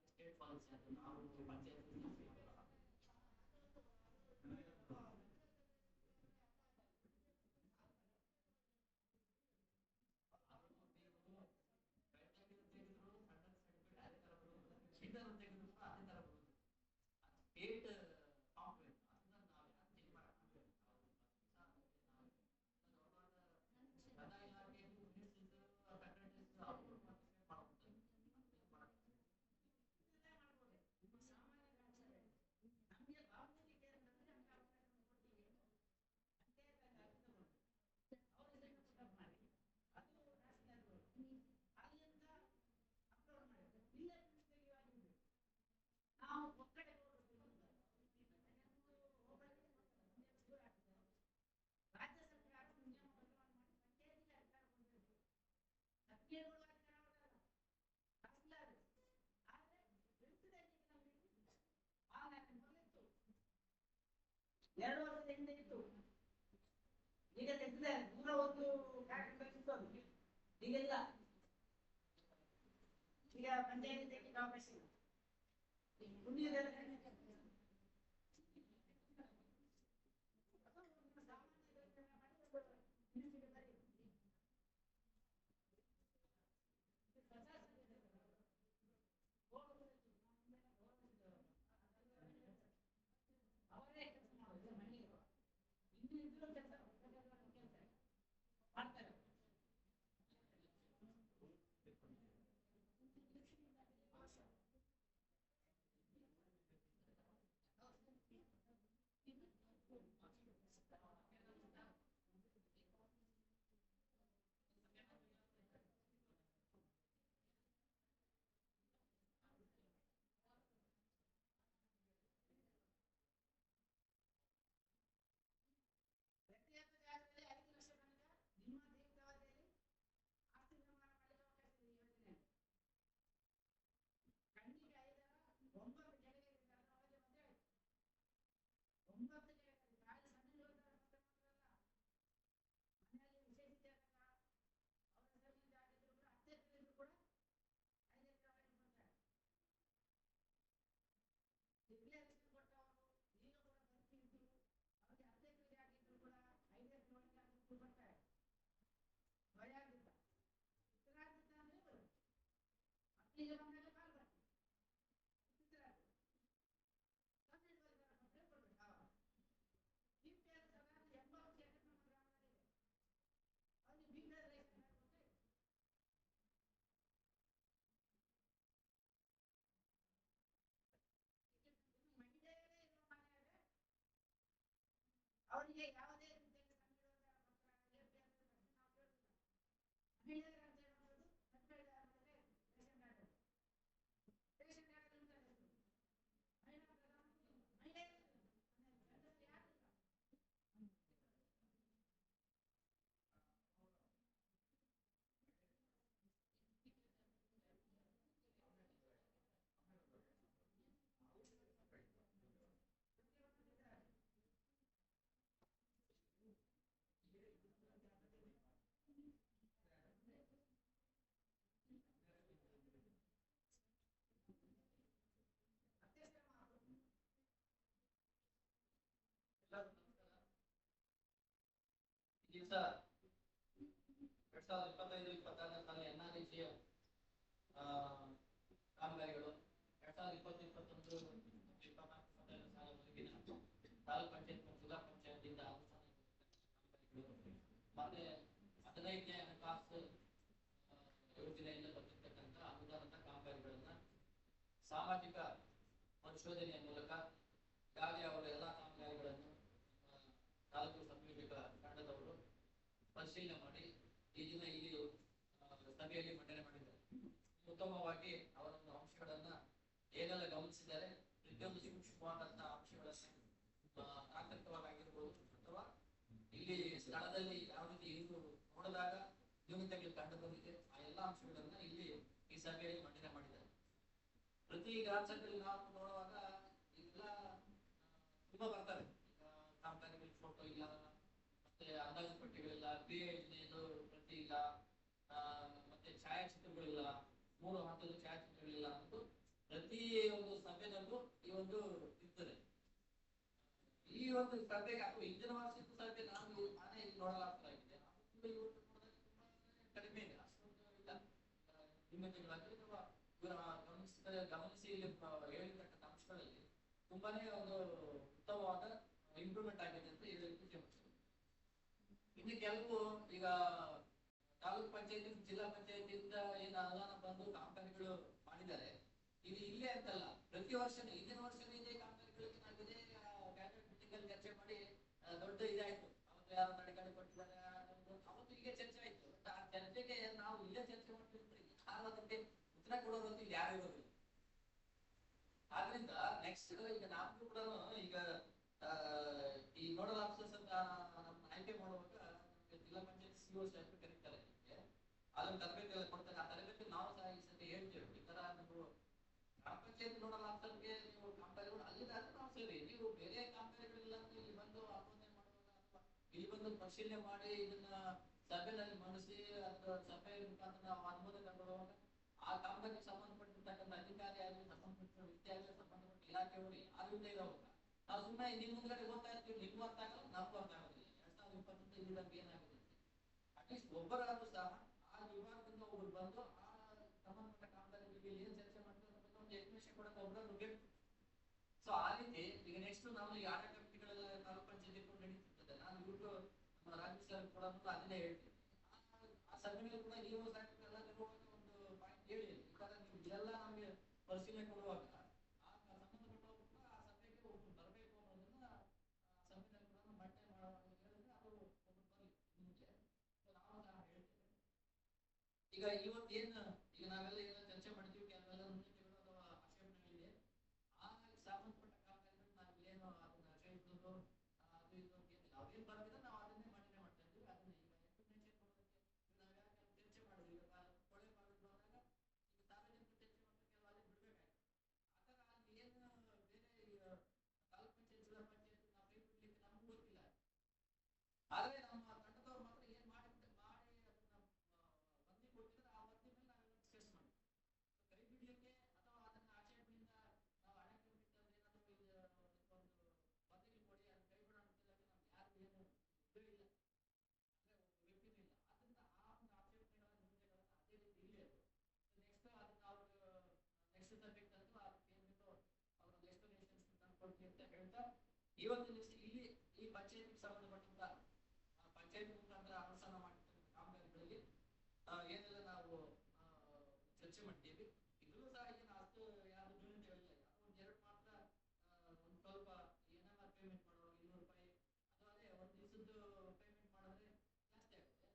ಸ್ಟೇಟ್ ಪಾಲಿಸಿ ಅದು ನಾವು ಪಂಚಾಯತ್ ಸ್ಟೇಟ್ ಕಾಂಪ್ಲೇಂಟ್ ಅದನ್ನ ನಾವು ಯಾರು ಚೇಂಜ್ ಮಾಡೋಕ್ಕಾಗಲ್ಲ. ಕಂದಾಯ ಇಲಾಖೆ ಮಿನಿಸ್ಟರ್ಸ್ ಫೆಡರೇಟರ್ಸ್ ಅವರು ಪಾರ್ಟಿಸಿಪೇಟ್ ಮಾಡುವಂಥದ್ದು ಎರಡು ವರ್ಷದ ಹಿಂದೆ ಇತ್ತು. ಈಗ ತೆಗೆದಿದ್ದಾರೆ. 101 ಕಾರ್ಯಕ್ರಮ ಇತ್ತು ಅದು. ಈಗ ಇಲ್ಲ. ಈಗ ಪಂಚಾಯತ್ ತೆಗೆಯಲಿಕ್ಕೆ ಅವಕಾಶ ಇಲ್ಲ. ಮುಂದಿನ ಅವರೇ ಕೆಲಸ ಮಾಡೋದು ಮನೆಗೆ ಇನ್ನು ಇದ್ರು ಕೆಲಸ ಮಾಡ್ತಾರೆ. ವ್ಯಕ್ತಿಗತ ಜಾಗದಲ್ಲಿ 5 ಲಕ್ಷ ತನಕ ನಿಮ್ಮ ಜೀವಿತಾವಧಿಯಲ್ಲಿ ಆಸ್ತಿ ನಿರ್ಮಾಣ ಮಾಡಲಿಕ್ಕೆ ಅವಕಾಶ ಇದೆ. ಈ ಯೋಜನೆ ಕಣ್ಣಿಗೆ 9 ಕೆಳಗೆ ಇರ್ತಾರೆ. ಅವರಿಗೆ ಮದುವೆ ಆಯ್ತು. 9 ಕೆಳಗೆ ತಾಯಿ ಸಣ್ಣ ಯೋಧರ ಮಕ್ಕಳು ಮಾತ್ರ ಅಲ್ಲ, ಮನೆಯಲ್ಲಿ ವಿಶೇಷ ಜಾತಕ ಅವರ ಹೆಸರಿನ ಜಾಗ ಇದ್ರು ಕೂಡ ಅತ್ತೆ ಇದ್ರು ಕೂಡ 5 ಎಕರೆ ಅವರಿಗೆ ಕೊಡ್ತಾರೆ. ಡಿಕ್ಲೇರೇಷನ್ ಕೊಟ್ಟವರು ಈಗ ಕೂಡ ಬರ್ತಿದ್ದು ಅವರಿಗೆ 10 ಎಕರೆ ಜಾಗ ಇದ್ರು ಕೂಡ 5 ಎಕರೆ ಒಳಗೆ ಅದನ್ನು ಕೊಡ್ತಾರೆ. ಭಯಾಗಿದ್ದ ಉತ್ತರಾಧಿತ ಅಂದ್ರೆ ಬರುತ್ತೆ. ಮಕ್ಕಳಿಗೆ ಬಂದಾಗ ಕಾಲು ಬರ್ತದೆ. ಉತ್ತರಾಧಿತ ಸಣ್ಣ ವರ್ಗದ ಮಕ್ಕಳು ಕೊಡ್ಬೇಕು. ಆವಾಗ BPL ಸಾಧಾರಣ 80 ಎಕರೆ ನಮ್ಮ ಗ್ರಾಮದಲ್ಲಿ ಇದೆ. ಅವರಿಗೆ BPL ರೇಷನ್ ಕಾರ್ಡ್ ಕೊಡ್ತಾ ಇದೆ. ಮಹಿಳೆಯರೇ ಇರುವ ಮನೆಯಾದ್ರೆ ಅವರಿಗೆ ಯಾವುದೇ 2025-26 ಸಾಲ NREGA ಕಾಮಗಾರಿಗಳು, 2020-21-24 ಸಾಲುವರೆಗಿನ ತಾಲೂಕ್ ಪಂಚಾಯತ್ ಮತ್ತು ಜಿಲ್ಲಾ ಪಂಚಾಯತಿಂದ ಮತ್ತೆ 15ನೇ ಹಣಕಾಸು ಯೋಜನೆಯಿಂದ ಬಂದಿರತಕ್ಕಂಥ ಅನುದಾನದ ಕಾಮಗಾರಿಗಳನ್ನ ಸಾಮಾಜಿಕ ಪರಿಶೋಧನೆಯ ಮೂಲಕ ಈಗಾಗಲೇ ಅವರ ಎಲ್ಲಾ ಕಾಮಗಾರಿಗಳನ್ನು ತಾಲೂಕು ಸಂಯೋಜಕ ತಂಡದವರು ಪರಿಶೀಲನೆ ಮಾಡಿ ಈ ದಿನ ಇಲ್ಲಿ ಸಭೆಯಲ್ಲಿ ಮಂಡನೆ ಮಾಡಿದ್ದಾರೆ. ಉತ್ತಮವಾಗಿ ಅವರ ಅಂಶಗಳನ್ನ ಏನೆಲ್ಲ ಗಮನಿಸಿದ್ದಾರೆ, ಪ್ರತಿಯೊಂದು ಸೂಕ್ಷ್ಮವಾದಂತಹ ಅಂಶಗಳನ್ನ ತಾಂತ್ರಿಕವಾಗಿರ್ಬೋದು ಅಥವಾ ಇಲ್ಲಿ ಸ್ಥಳದಲ್ಲಿ ಯಾವ ರೀತಿ ಇದು ನೋಡಿದಾಗ ನ್ಯೂನತೆಗಳು ಕಂಡು ಬಂದಿದೆ, ಆ ಎಲ್ಲಾ ಅಂಶಗಳನ್ನ ಇಲ್ಲಿ ಈ ಸಭೆಯಲ್ಲಿ ಮಂಡನೆ ಮಾಡಿದ್ದಾರೆ. ಪ್ರತಿ ಗ್ರಾಮ ಸಭೆಯಲ್ಲಿ ನಾವು ನೋಡುವಾಗ ಇದೆಲ್ಲ ತುಂಬಾ ಬರ್ತಾರೆ. ಕಾಮಗಾರಿಗಳ ಫೋಟೋ ಇಲ್ಲ, ಮತ್ತೆ ಅಂದಾಜು ಪಟ್ಟಿಗಳಿಲ್ಲ, ಕ್ರಿಯೆ ಯೋಜನೆಯದು ಪ್ರತಿ ಇಲ್ಲ, ಮತ್ತೆ ಛಾಯಾಚಿತ್ರಗಳಿಲ್ಲ, 3 ಹಂತದ ಛಾಯಾಚಿತ್ರಗಳಿಲ್ಲ ಅಂತ ಪ್ರತಿ ಒಂದು ಸಭೆದಲ್ಲೂ ಈ ಒಂದು ಇರ್ತದೆ. ಈ ಒಂದು ಸಭೆಗೆ ಅಥವಾ ಹಿಂದಿನ ವರ್ಷದ ಸಭೆ ನಾನೇ ಇಲ್ಲಿ ನೋಡಲಾಗ್ತದೆ. ಕಡಿಮೆ ಇದೆ, ಅಷ್ಟೊಂದು ಇಲ್ಲ. ನ್ಯೂನತೆಗಳಾಗಲಿ ಅಥವಾ ಗಮನಿಸಿ ಹೇಳಿರ್ತಕ್ಕಂಥ ಅಂಶಗಳಲ್ಲಿ ತುಂಬಾನೇ ಒಂದು ಉತ್ತಮವಾದ ಇಂಪ್ರೂವ್ಮೆಂಟ್ ಆಗಿದೆ ಅಂತ ಹೇಳಲಿಕ್ಕೆ ಇಷ್ಟಪಡ್ತೀನಿ. ಇನ್ನು ಕೆಲವು ಈಗ ತಾಲೂಕ್ ಪಂಚಾಯತಿ ಜಿಲ್ಲಾ ಪಂಚಾಯತಿಯಿಂದ ಏನು ಅನುದಾನ ಬಂದು ಕಾಮಗಾರಿಗಳು ಮಾಡಿದ್ದಾರೆ, ಇದು ಇಲ್ಲೇ ಅಂತಲ್ಲ, ಪ್ರತಿ ವರ್ಷನೂ ಹಿಂದಿನ ವರ್ಷನೂ ಇದೇ ಕಾಮಗಾರಿಗಳಿಗೆ ನಾವು ಇದೇ ಕ್ಯಾಬಿನೆಟ್ ಮೀಟಿಂಗ್ ಅಲ್ಲಿ ಚರ್ಚೆ ಮಾಡಿ ದೊಡ್ಡ ಇದಾಯ್ತು. ಅವತ್ತು ಯಾರು ತಡೆಗಾಡಿ ಕೊಟ್ಟಿದ್ದಾರೆ, ಅವತ್ತು ಈಗ ಚರ್ಚೆ ಆಯ್ತು. ಆ ಚರ್ಚೆಗೆ ನಾವು ಇಲ್ಲೇ ಚರ್ಚೆ ಮಾಡ್ತಿದ್ರೆ ಯಾರು ಅದಕ್ಕೆ ಉತ್ತರ ಕೊಡೋದು ಇಲ್ಲಿ ಯಾರು ಇರೋದಿಲ್ಲ. ಆದ್ರಿಂದ ನೆಕ್ಸ್ಟ್ ಈಗ ನಮ್ಗೂ ಕೂಡ ಈಗ ಈ ನೋಡಲ್ ಆಫೀಸರ್ಸ್ ಅಂತ ನಮ್ಮ ಆಯ್ಕೆ ಮಾಡುವಾಗ ಜಿಲ್ಲಾ ಪಂಚಾಯತ್ ಸಿಒ ಸಾಹೇಬ್ ಕರೀತಾರೆ. ಅದನ್ನ ತರಬೇತಿ ಎಲ್ಲ ಕೊಡ್ತಾರೆ. ಆ ತರಬೇತಿ ನಾವು ಸಹ ಈ ಸತಿ ಹೇಳ್ತೇವೆ, ಈ ತರ ನೀವು ಗ್ರಾಮ ಪಂಚಾಯತ್ ನೋಡಲ್ ಆಫೀಸರ್ಗೆ ನೀವು ಕಾಮಗಾರಿಗಳು ಅಲ್ಲಿದ್ದಾರೆ, ನಾವು ಸರಿ ನೀವು ಬೇರೆ ಕಾಮಗಾರಿಗಳಿಲ್ಲ ಅಂತ ಇಲ್ಲಿ ಬಂದು ಆಲೋಚನೆ ಮಾಡುವಾಗ ಅಥವಾ ಇಲ್ಲಿ ಬಂದು ಪರಿಶೀಲನೆ ಮಾಡಿ ಇದನ್ನ ಸಭೆಯಲ್ಲಿ ಮಂಡಿಸಿ ಅಥವಾ ಸಭೆ ಮುಖಾಂತರ ನಾವು ಅನುಮೋದನೆ ಕೊಡುವಾಗ ಆ ಕಾಮಗಾರಿಗೆ ಸಂಬಂಧಪಟ್ಟಿರ್ತಕ್ಕಂಥ ಅಧಿಕಾರಿ ಆಗಲಿ, ಸಂಬಂಧಪಟ್ಟ ವ್ಯಕ್ತಿ ಆಗಲಿ, ಸಂಬಂಧಪಟ್ಟ ಇಲಾಖೆಯವರು ಯಾರು ಇಲ್ಲದೆ ಇರೋವಾಗ ನಾವು ಸುಮ್ಮನೆ ನಿಮ್ ಮುಂದ್ಗಡೆ ಓದ್ತಾ ಇರ್ತೀವಿ, ನಿಮ್ಗೂ ಅರ್ಥ ಆಗಲ್ಲ, ನಮಗೂ ಅರ್ಥ ಆಗೋದಿಲ್ಲ. 2025 ಇಲ್ಲಿ ಏನಾಗಿದೆ ಅಟ್ಲೀಸ್ಟ್ ಒಬ್ಬರಾದ್ರೂ ಸಹ ಆ ವಿಭಾಗದಿಂದ ಒಬ್ರು ಬಂದು ಆ ಸಂಬಂಧಪಟ್ಟ ಕಾಮಗಾರಿಗೆ ಏನ್ ಚರ್ಚೆ ಮಾಡ್ತಾರೆ ಒಂದು ಎಕ್ಸ್ಪ್ಲೇಷನ್ ಕೊಡಕ್ಕೆ ಒಬ್ಬರಾದ್ರೂ ಬೇಕು. ಸೊ ಆ ರೀತಿ ಈಗ ನೆಕ್ಸ್ಟ್ ನಾವು ಈ ಆಟ ಕಮಿಟಿಗಳೆಲ್ಲ ತಾಲೂಕ್ ಪಂಚಾಯತಿ ನಡೀತಿರ್ತದೆ. ನಾನು ಇವ್ರು ನಮ್ಮ ರಾಜ್ಯ ಸರ್ ಕೂಡ ಅದನ್ನೇ ಹೇಳ್ತೀನಿ. ಆ ಸಭೆಯಲ್ಲಿ ಕೂಡ ನೀವು ಎಲ್ಲ ಒಂದು ಪಾಯಿಂಟ್ ಹೇಳಿ, ಈ ತರ ನೀವು ಇದೆಲ್ಲ ನಮಗೆ ಪರಿಶೀಲನೆ ಕೊಡುವಾಗ ಸಂಬಂಧಪಟ್ಟವರು ಕೂಡ ಆ ಸಭೆಗೆ ಒಬ್ರು ಬರಬೇಕು ಅನ್ನೋದನ್ನ ಸಭೆಯಲ್ಲಿ ಕೂಡ ಮಂಡನೆ ಹೇಳಿದ್ರೆ ಅದು ಒಬ್ರು ಬರಲಿ ಮುಂಚೆ ನಾವು ಸಹ ಹೇಳ್ತೇವೆ. ಈಗ ಇವತ್ತು ಈಗ ನಾವೆಲ್ಲ ಏನೋ ಚರ್ಚೆ ಮಾಡ್ತೀವಿ, ಕೆಲವೆಲ್ಲ ನ್ಯೂನತೆಗಳು ಅಥವಾ ಆಕ್ಷೇಪಣೆಗಳಿದೆ. ಆ ಸಂಬಂಧಪಟ್ಟ ಕಾಮಗಾರಿಗಳು ನಾವು ಏನು ಅದನ್ನ ಕೈಬಿಡೋದು ಅದು ಇದು ಏನಿಲ್ಲ, ಅವೇನು ಬರೋದಿಲ್ಲ, ನಾವು ಅದನ್ನೇ ಮಂಡನೆ ಮಾಡ್ತಾ ಇದ್ವಿ. ಅದನ್ನ ಈಗ ಎಕ್ಸ್ಪ್ಲನೇಷನ್ ಕೊಡೋದಕ್ಕೆ ನಾವು ಯಾಕೆ ಚರ್ಚೆ ಮಾಡಿದ್ವಿ. ಈಗ ಕೊಳೆ ಭಾಗಕ್ಕೆ ಹೋದಾಗ ಈಗ ಸಾರ್ವಜನಿಕ ಚರ್ಚೆ ಮಾಡ್ತಾ ಕೆಲವು ಅಲ್ಲಿ ಬಿಡ್ಬೇಕಾಯ್ತು. ಆ ತರ ಅಲ್ಲಿ ಏನು ಬೇರೆ ತಾಲೂಕ್ ಪಂಚಾಯತ್ ಜಿಲ್ಲಾ ಪಂಚಾಯತ್ ನಾವು ಕೈ ಬಿಡ್ಲಿಕ್ಕೆ ನಮಗೂ ಗೊತ್ತಿಲ್ಲ. ಆದ್ರೆ ನಮ್ಮ ತಂಡದವ್ರು ಮಾತ್ರ ಏನ್ ಮಾಡಿ ಅದನ್ನ ವರದಿ ಕೊಟ್ಟಿದ್ರೆ ಆ ವರದಿ ಮೇಲೆ ನಾವೆಲ್ಲ ಡಿಸ್ಕಸ್ ಮಾಡ್ತೀವಿ. ಕೈ ಬಿಡ್ಲಿಕ್ಕೆ ಅಥವಾ ಅದನ್ನ ಆಕ್ಷೇಪಣೆಯಿಂದ ನಾವು ಹಣ ಕಟ್ಟಿದ್ರೆ ಏನಾದ್ರು ಒಂದು ವರದಿ ಕೊಡಿ ಅದನ್ನ ಕೈ ಬಿಡೋಣ ಅಂತ ನಮ್ಗೆ ಯಾರು ಏನು ಇಲ್ಲ ಅಂದ್ರೆ ಒಬ್ಬ ವ್ಯಕ್ತಿನೂ ಇಲ್ಲ. ಆದ್ರಿಂದ ಆ ಒಂದು ಆಕ್ಷೇಪಣೆಗಳ ನ್ಯೂನತೆಗಳನ್ನ ಅದೇ ರೀತಿ ಇಲ್ಲೇ ಅದು ನೆಕ್ಸ್ಟ್ ಅದನ್ನ ಅವರು ನೆಕ್ಸ್ಟ್ ಸಬ್ಜೆಕ್ಟ್ ತಂದು ಅದಕ್ಕೆ ಏನ್ ಬೇಕೋ ಅವರೊಂದು ಎಕ್ಸ್ಪ್ಲನೇಷನ್ಸ್ ತಂದ್ಕೊಡ್ತೀವಿ ಅಂತ ಹೇಳ್ತಾ ಇವತ್ತು ಇಲ್ಲಿ ಈ ಪಂಚಾಯತಿಗೆ ಸಂಬಂಧಪಟ್ಟಂತ ಪಂಚಾಯತ್ ಮುಖಾಂತರ ಅನುಷ್ಠಾನ ಮಾಡಿರ್ತಕ್ಕಂಥ ಕಾಮಗಾರಿಗಳಲ್ಲಿ ಏನೆಲ್ಲ ನಾವು ಚರ್ಚೆ ಮಾಡ್ತೀವಿ. ಇದರಲ್ಲೂ ಸಹ ಏನು ಅಷ್ಟು ಯಾರು ನ್ಯೂನತೆಗಳಿಲ್ಲ. ಒಂದೆರಡು ಮಾತ್ರ ಒಂದು ಸ್ವಲ್ಪ ಏನಾರ ಪೇಮೆಂಟ್ ಮಾಡುವಾಗ 200 ರೂಪಾಯಿ ಅಥವಾ ಅದೇ ಒಂದು ದಿವಸದ್ದು ಪೇಮೆಂಟ್ ಮಾಡಿದ್ರೆ ಜಾಸ್ತಿ ಆಗುತ್ತೆ,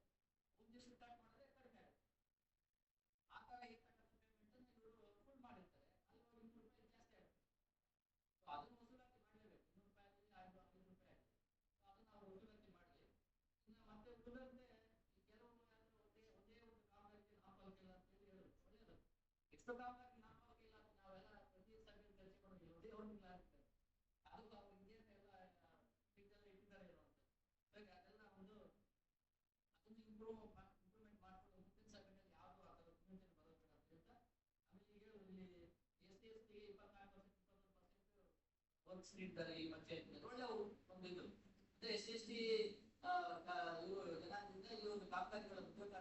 ಒಂದು ದಿವಸ ಸ್ಟಾರ್ಟ್ ಮಾಡಿದ್ರೆ ಕಡಿಮೆ ಆಗುತ್ತೆ. ಆ ತರ ಇರ್ತಕ್ಕಂಥ ಪೇಮೆಂಟ್ ಇವರು ಫುಲ್ ಮಾಡಿರ್ತಾರೆ, ಅಲ್ಲಿ 200 ರೂಪಾಯಿ ಜಾಸ್ತಿ ಆಗುತ್ತೆ. ಅದನ್ನು ವಸೂಲಾತಿ ಮಾಡಲೇಬೇಕು. 200 ರೂಪಾಯಿ ಆಗಲಿ 500 ರೂಪಾಯಿ ಆಗಲಿ ಅದನ್ನ ನಾವು ವಸೂಲಾತಿ ಮಾಡಲಿ. ಇನ್ನು ಮತ್ತೆ ಉಳಿದಂತೆ ಕೆಲವು ಒಂದೇ ಒಂದು ಕಾಮಗಾರಿಗೆ ನಾಮಫಲಕಿಲ್ಲ ಅಂತ ಹೇಳಿ ಹೇಳೋದು ಒಳ್ಳೆಯದು. ಎಷ್ಟು ಕಾಮಗಾರಿಗೆ ನಾಮಫಲಕಿಲ್ಲ ಅಂತ ನಾವೆಲ್ಲ ಪ್ರತಿ ಸಭೆಯಲ್ಲಿ ಚರ್ಚೆ ಮಾಡೋದಿಲ್ಲ, ಒಂದೇ ಒಂದು ಆಗ್ತದೆ. ಅದು ಅವ್ರು ಹಿಂಗೇನೆಲ್ಲ ಫಿಕ್ಸಲ್ಲಿ ಇಟ್ಟಿದ್ದಾರೆ ಇರುವಂತ. ಅದೆಲ್ಲ ಒಂದು ಅದನ್ನು ಇಂಪ್ರೂವ್ಮೆಂಟ್ ಮಾಡ್ಕೊಂಡು ಮುಂದಿನ ಸಭೆಯಲ್ಲಿ ಯಾವುದು ಆ ಥರ ನ್ಯೂನತೆ ಬರೋದಿಲ್ಲ ಅಂತ ಹೇಳ್ತಾ ಆಮೇಲೆ ಈಗ ಇಲ್ಲಿ SC/ST 24% ವರ್ಕ್ಸ್ ನೀಡ್ತಾರೆ ಈ ಪಂಚಾಯತ್. ಒಳ್ಳೆ ಒಂದು ಇದು ಅಂದ್ರೆ SC/ST ಇವರು ಜನಾಂಗದಿಂದ ಇವರು ಒಂದು ಕಾಮಗಾರಿಗಳ ಉದ್ಯೋಗ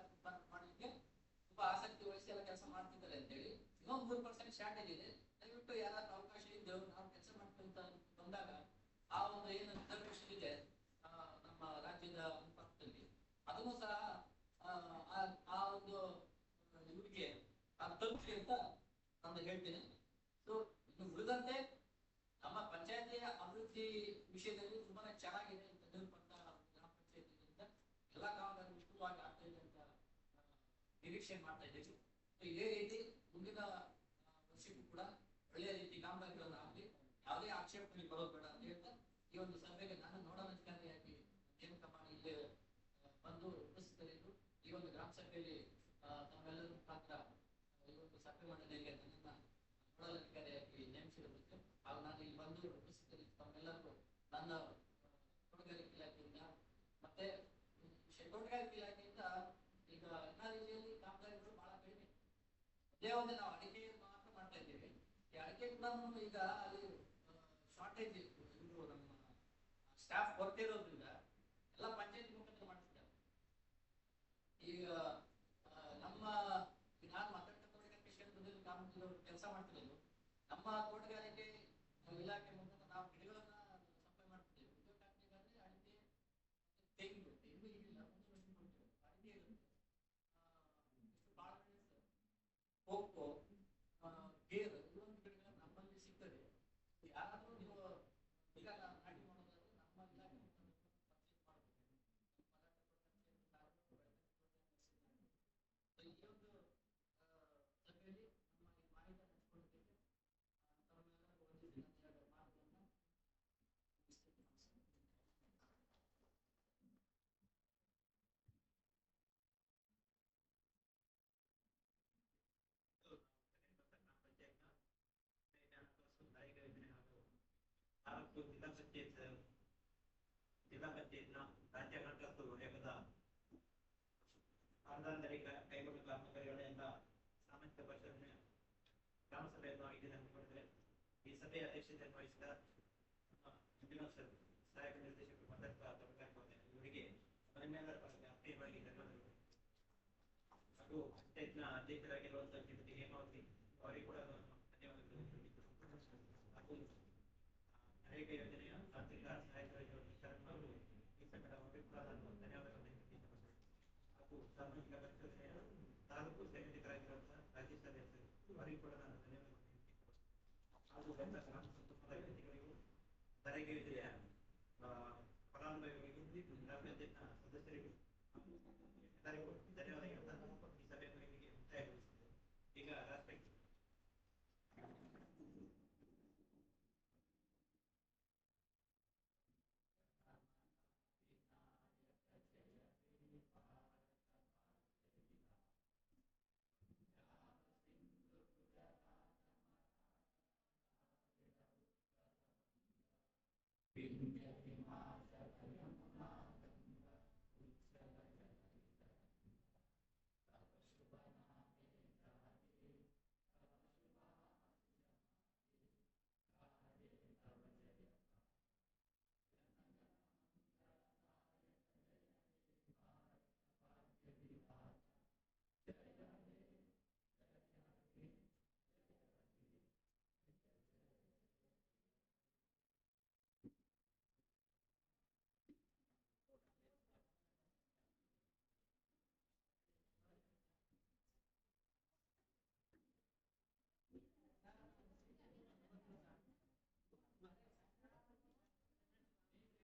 ಮಾಡಲಿಕ್ಕೆ ತುಂಬಾ ಆಸಕ್ತಿ ವಹಿಸಿ ಎಲ್ಲ ಕೆಲಸ ಮಾಡ್ತಿದ್ದಾರೆ ಅಂತೇಳಿ ಇನ್ನೊಂದು 3% ಶಾರ್ಟೇಜ್ ಇದೆ. ದಯವಿಟ್ಟು ಯಾರಾದ್ರೂ ಅವಕಾಶ ಇದ್ದು ನಾವು ಕೆಲಸ ಮಾಡ್ಕೊಂತ ಬಂದಾಗ ಆ ಒಂದು ಏನು ರಿಸರ್ವೇಶನ್ ಇದೆ ನಮ್ಮ ರಾಜ್ಯದ ಅನುಪಾತದಲ್ಲಿ ಅದನ್ನು ಸಹ ಆ ಒಂದು ಇವರಿಗೆ ತಲುಪಲಿ ಅಂತ ನಾನು ಹೇಳ್ತೀನಿ. ಸೊ ಇನ್ನು ಉಳಿದಂತೆ ನಮ್ಮ ಪಂಚಾಯತಿಯ ಅಭಿವೃದ್ಧಿ ವಿಷಯದಲ್ಲಿ ತುಂಬಾನೇ ಚೆನ್ನಾಗಿದೆ ಅಂತ ತೆಗೆದುಕೊಂಡ ಗ್ರಾಮ ಪಂಚಾಯತಿಯಿಂದ ಎಲ್ಲಾ ಕಾಮಗಾರಿ ಉತ್ತಮವಾಗಿ ಆಗ್ತಾ ಇದೆ ಅಂತ ನಿರೀಕ್ಷೆ ಮಾಡ್ತಾ ಇದ್ದೀವಿ. ಇದೇ ರೀತಿ ಮುಂದಿನ ವರ್ಷಕ್ಕೂ ಕೂಡ ಒಳ್ಳೆಯ ರೀತಿ ಕಾಮಗಾರಿಗಳನ್ನ ಆಗಲಿ, ಯಾವುದೇ ಆಕ್ಷೇಪಣೆ ಬರೋದು ಬೇಡ ಅಂತ ಹೇಳ್ತಾ ಈ ಒಂದು ಸಭೆಗೆ ನಾನು ನೋಡಲಾಧಿಕಾರಿಯಾಗಿ ನೇಮಕ ಮಾಡಿ ಇಲ್ಲಿ ಬಂದು ಉಪಸ್ಥಿತರಿದ್ದು ಈ ಒಂದು ಗ್ರಾಮ ಸಭೆಯಲ್ಲಿ ತಮ್ಮೆಲ್ಲರ ಮುಖಾಂತರ ಈ ಒಂದು ಸಭೆ ಮಂಡಳಿಗೆ ನನ್ನನ್ನ ನೋಡಲಾಧಿಕಾರಿಯಾಗಿ ನೇಮಿಸಿರುವುದಕ್ಕೆ ಹಾಗೂ ನಾನು ಇಲ್ಲಿ ಬಂದು ಉಪಸ್ಥಿತರಿದ್ದು ತಮ್ಮೆಲ್ಲರಿಗೂ ನನ್ನ ತೋಟಗಾರಿಕೆ ಇಲಾಖೆಯಿಂದ ಮತ್ತೆ ತೋಟಗಾರಿಕೆ ಇಲಾಖೆಯಿಂದ ಈಗ ಎಲ್ಲ ರೀತಿಯಲ್ಲಿ ಕಾಮಗಾರಿಗಳು ಬಹಳ ಕಡಿಮೆ. ಅದೇ ಒಂದು ನಾವು ಅಡಿಕೆ ಮಾತ್ರ ಮಾಡ್ತಾ ಇದ್ದೀವಿ. ಈ ಅಡಿಕೆ ಕೂಡ ಈಗ ಅಲ್ಲಿ ಶಾರ್ಟೇಜ್ ಇದು ನಮ್ಮ ಸ್ಟಾಫ್ ಕೊರತೆ ಇರೋದ್ರಿಂದ ಎಲ್ಲ ಪಂಚಾಯತ್ ಮುಖಾಂತರ ಮಾಡ್ತಿದ್ದಾರೆ. ಈಗ ನಮ್ಮ ನಾನು ಮಾತಾಡ್ತಾ ತೋಟಗಾರಿಕೆ ಕ್ಷೇತ್ರದಲ್ಲಿ ಕೆಲಸ ಮಾಡ್ತಿರೋದು ನಮ್ಮ ತೋಟಗಾರಿಕೆ ಇಲಾಖೆ ಮುಖಾಂತರ ನಾವು ಗಿಡಗಳನ್ನ ಸಪ್ಲೈ ಮಾಡ್ತಿದ್ದೇವೆ. ಉದ್ಯೋಗ ಆಗ್ಬೇಕಾದ್ರೆ ಅಡಿಕೆ ತೆಂಗು ಈಗಿಲ್ಲ, ಅಡಿಕೆ ಇರುತ್ತೆ, ಬಾಳೆಮೆಣಸು, ಕೋಕೋ, ಗೇರು ಇವೊಂದು ಗಿಡಗಳು ನಮ್ಮಲ್ಲಿ ಸಿಗ್ತದೆ. ಯಾರಾದ್ರೂ ನೀವು ಈಗ ನಾಟಿ ಮಾಡೋದಾದ್ರೆ ನಮ್ಮ ಇಲಾಖೆ ಮುಖಾಂತರ ಪರ್ಚೇಸ್ ಮಾಡಬೇಕು. ಈ ಒಂದು ಸಭೆಯಲ್ಲಿ ನಮ್ಮ ಈ ಮಾಹಿತಿ ಹಂಚಿಕೊಳ್ಳೋದಕ್ಕೆ ತಮ್ಮೆಲ್ಲರಿಗೂ ವಂದಿಸಿ ನನ್ನ ಎರಡು ಮಾತುಗಳನ್ನು ಮುಗಿಸ್ತೇನೆ. ತಾಲೂಕು ಜಿಲ್ಲಾ ಪಂಚಾಯತ್ನ ರಾಜ್ಯ ಹಣಕಾಸು ಆಯೋಗದ ಅನುದಾನದಲ್ಲಿ ಕೈಗೊಂಡ ಕಾಮಗಾರಿಗಳೆಲ್ಲ ಸಾಮಾಜಿಕ ಪರಿಶೀಲನೆ ಗ್ರಾಮ ಸಭೆಯನ್ನು ಈ ದಿನ ಹಮ್ಮಿಕೊಂಡಿದೆ. ಈ ಸಭೆಯ ಅಧ್ಯಕ್ಷತೆಯನ್ನು ವಹಿಸಿದ ಮಂಜುನಾಥ್ ಸಹಾಯಕ ನಿರ್ದೇಶಕರು ಮಾತಾಡ್ತಾ ಇವರಿಗೆ ಮನೆಮೇಲರ ಆತ್ಮೀಯವಾಗಿ ಧನ್ಯವಾದಗಳು. ಹಾಗೂ ಪಂಚಾಯತ್ನ ಅಧ್ಯಕ್ಷರಾಗಿರುವಂತಹ ಶ್ರೀಮತಿ ಹೇಮಾವತಿ ಅವರಿಗೆ ಕೂಡ ಧನ್ಯವಾದಗಳು. ಹಾಗೂ ನರೇಗಾ ಯೋಜನೆಯ ಆರ್ಥಿಕ ಸಹಾಯಕ ಹಾಗೂ ಈ ಸಂಘದ ಅವರಿಗೆ ಕೂಡ ನಾನು ಧನ್ಯವಾದಗಳನ್ನು ತಿಳಿಸಿದ್ದೇನೆ. ಹಾಗೂ ಸಾಮಾಜಿಕ ಪರಿಶೋಧನೆಯ ತಾಲೂಕು ಸಂಯೋಜಕರಾಗಿರುವಂತಹ ರಾಜ್ಯ ಸದಸ್ಯರು ಅವರಿಗೆ ಕೂಡ ನಾನು ಧನ್ಯವಾದಗಳನ್ನು ತಿಳಿಸಿದ್ದೇನೆ. ಹಾಗೂ ಎಲ್ಲ ಗ್ರಾಮ ಸಂಪನ್ಮೂಲ ವ್ಯಕ್ತಿಗಳಿಗೂ ನರೇಗಾ ಯೋಜನೆಯ ಫಲಾನುಭವಿಗಳಿಗೂ ಗ್ರಾಮ ಪಂಚಾಯತ್ನ ಸದಸ್ಯರಿಗೂ ಎಲ್ಲರಿಗೂ